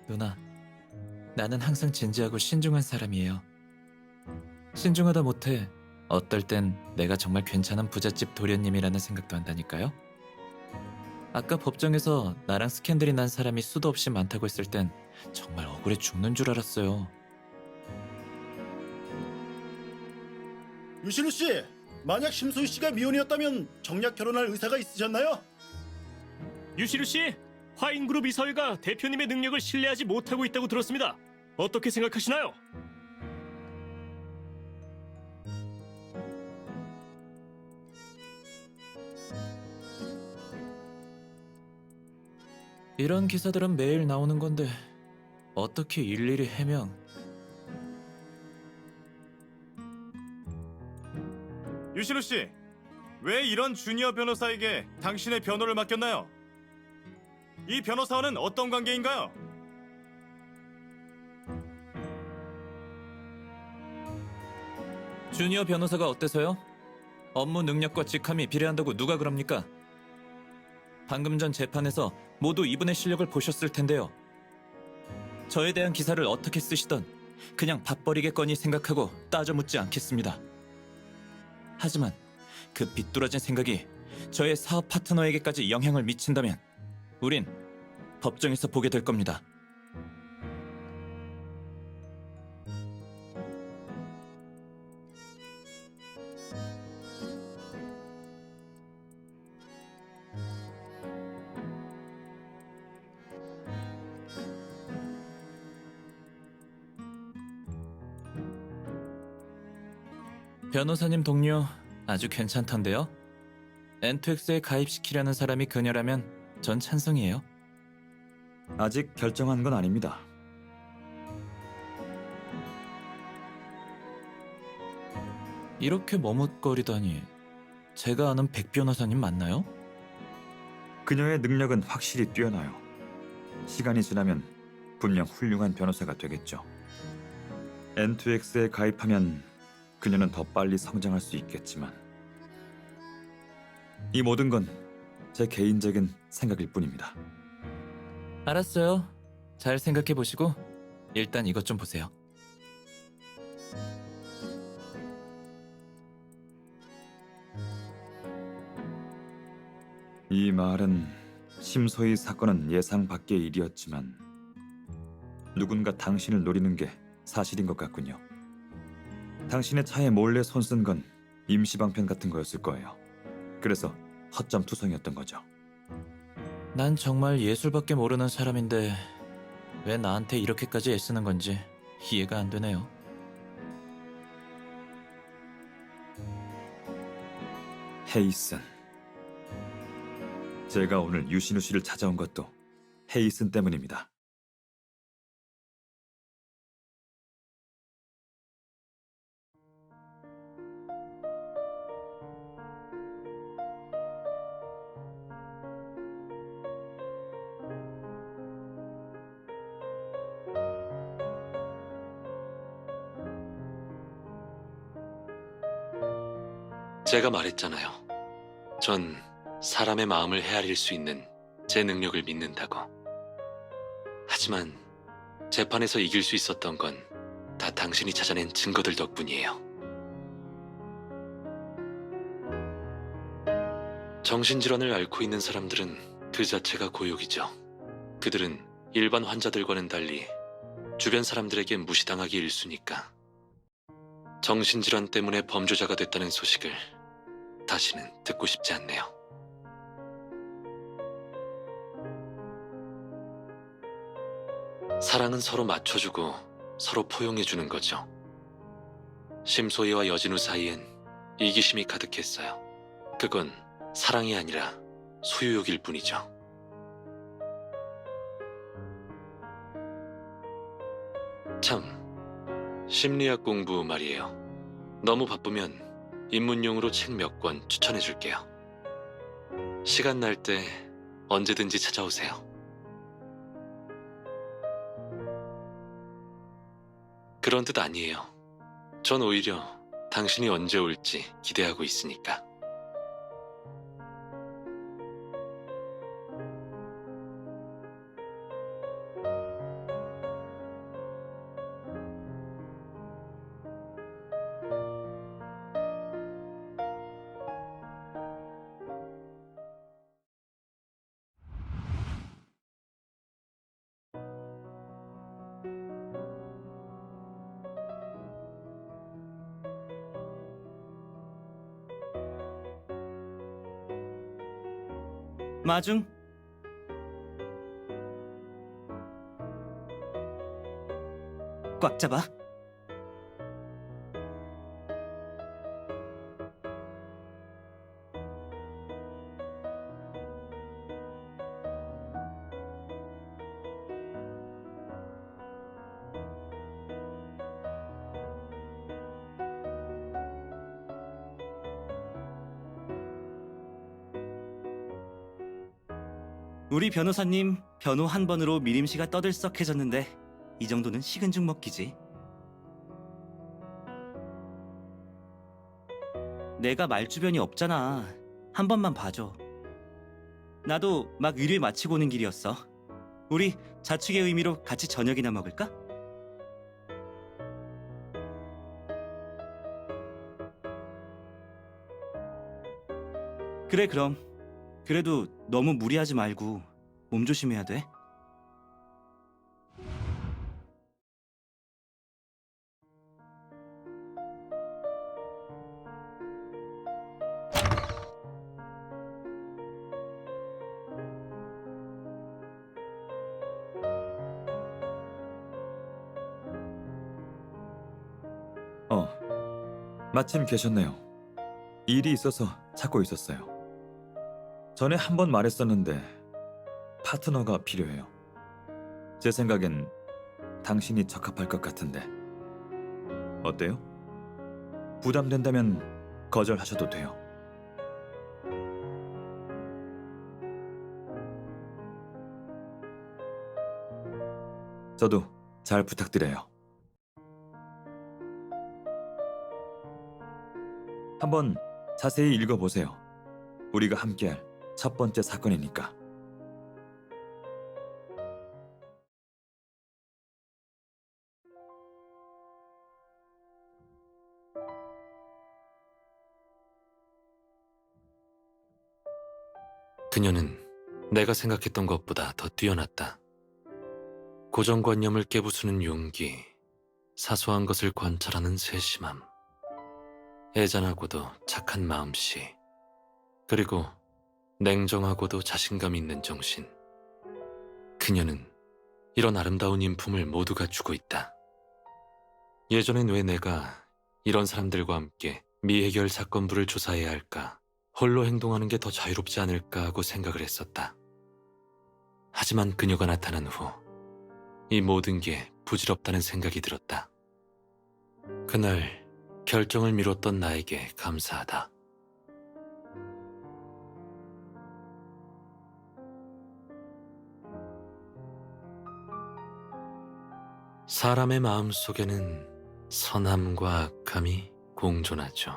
누나, 나는 항상 진지하고 신중한 사람이에요. 신중하다 못해 어떨 땐 내가 정말 괜찮은 부잣집 도련님이라는 생각도 한다니까요. 아까 법정에서 나랑 스캔들이 난 사람이 수도 없이 많다고 했을 땐 정말 억울해 죽는 줄 알았어요. 유신우 씨, 만약 심소희 씨가 미혼이었다면 정략 결혼할 의사가 있으셨나요? 유시루 씨, 화인그룹 이사회가 대표님의 능력을 신뢰하지 못하고 있다고 들었습니다. 어떻게 생각하시나요? 이런 기사들은 매일 나오는 건데 어떻게 일일이 해명? 유신우 씨, 왜 이런 주니어 변호사에게 당신의 변호를 맡겼나요? 이 변호사와는 어떤 관계인가요? 주니어 변호사가 어때서요? 업무 능력과 직함이 비례한다고 누가 그럽니까? 방금 전 재판에서 모두 이분의 실력을 보셨을 텐데요. 저에 대한 기사를 어떻게 쓰시던 그냥 밥벌이겠거니 생각하고 따져 묻지 않겠습니다. 하지만 그 비뚤어진 생각이 저의 사업 파트너에게까지 영향을 미친다면 우린 법정에서 보게 될 겁니다. 변호사님 동료 아주 괜찮던데요? N2X에 가입시키려는 사람이 그녀라면 전 찬성이에요. 아직 결정한 건 아닙니다. 이렇게 머뭇거리다니 제가 아는 백 변호사님 맞나요? 그녀의 능력은 확실히 뛰어나요. 시간이 지나면 분명 훌륭한 변호사가 되겠죠. N2X에 가입하면 그녀는 더 빨리 성장할 수 있겠지만 이 모든 건 제 개인적인 생각일 뿐입니다. 알았어요. 잘 생각해 보시고 일단 이것 좀 보세요. 이 말은 심소희 사건은 예상 밖의 일이었지만 누군가 당신을 노리는 게 사실인 것 같군요. 당신의 차에 몰래 손쓴 건 임시방편 같은 거였을 거예요. 그래서 허점투성이었던 거죠. 난 정말 예술밖에 모르는 사람인데 왜 나한테 이렇게까지 애쓰는 건지 이해가 안 되네요. 헤이슨. 제가 오늘 유신우 씨를 찾아온 것도 헤이슨 때문입니다. 제가 말했잖아요. 전 사람의 마음을 헤아릴 수 있는 제 능력을 믿는다고. 하지만 재판에서 이길 수 있었던 건 다 당신이 찾아낸 증거들 덕분이에요. 정신질환을 앓고 있는 사람들은 그 자체가 고욕이죠. 그들은 일반 환자들과는 달리 주변 사람들에게 무시당하기 일쑤니까. 정신질환 때문에 범죄자가 됐다는 소식을 다시는 듣고 싶지 않네요. 사랑은 서로 맞춰주고 서로 포용해주는 거죠. 심소희와 여진우 사이엔 이기심이 가득했어요. 그건 사랑이 아니라 소유욕일 뿐이죠. 참, 심리학 공부 말이에요. 너무 바쁘면 입문용으로 책 몇 권 추천해줄게요. 시간 날 때 언제든지 찾아오세요. 그런 뜻 아니에요. 전 오히려 당신이 언제 올지 기대하고 있으니까. 마중. 꽉 잡아. 우리 변호사님 변호 한 번으로 미림씨가 떠들썩해졌는데 이 정도는 식은 죽 먹기지. 내가 말주변이 없잖아. 한 번만 봐줘. 나도 막 의뢰 마치고 오는 길이었어. 우리 자축의 의미로 같이 저녁이나 먹을까? 그래 그럼. 그래도 너무 무리하지 말고 몸 조심해야 돼. 마침 계셨네요. 일이 있어서 찾고 있었어요. 전에 한 번 말했었는데 파트너가 필요해요. 제 생각엔 당신이 적합할 것 같은데 어때요? 부담된다면 거절하셔도 돼요. 저도 잘 부탁드려요. 한번 자세히 읽어보세요. 우리가 함께할 첫 번째 사건이니까. 그녀는 내가 생각했던 것보다 더 뛰어났다. 고정관념을 깨부수는 용기, 사소한 것을 관찰하는 세심함, 애잔하고도 착한 마음씨, 그리고 냉정하고도 자신감 있는 정신. 그녀는 이런 아름다운 인품을 모두 갖추고 있다. 예전엔 왜 내가 이런 사람들과 함께 미해결 사건부를 조사해야 할까, 홀로 행동하는 게 더 자유롭지 않을까 하고 생각을 했었다. 하지만 그녀가 나타난 후 이 모든 게 부질없다는 생각이 들었다. 그날 결정을 미뤘던 나에게 감사하다. 사람의 마음 속에는 선함과 악함이 공존하죠.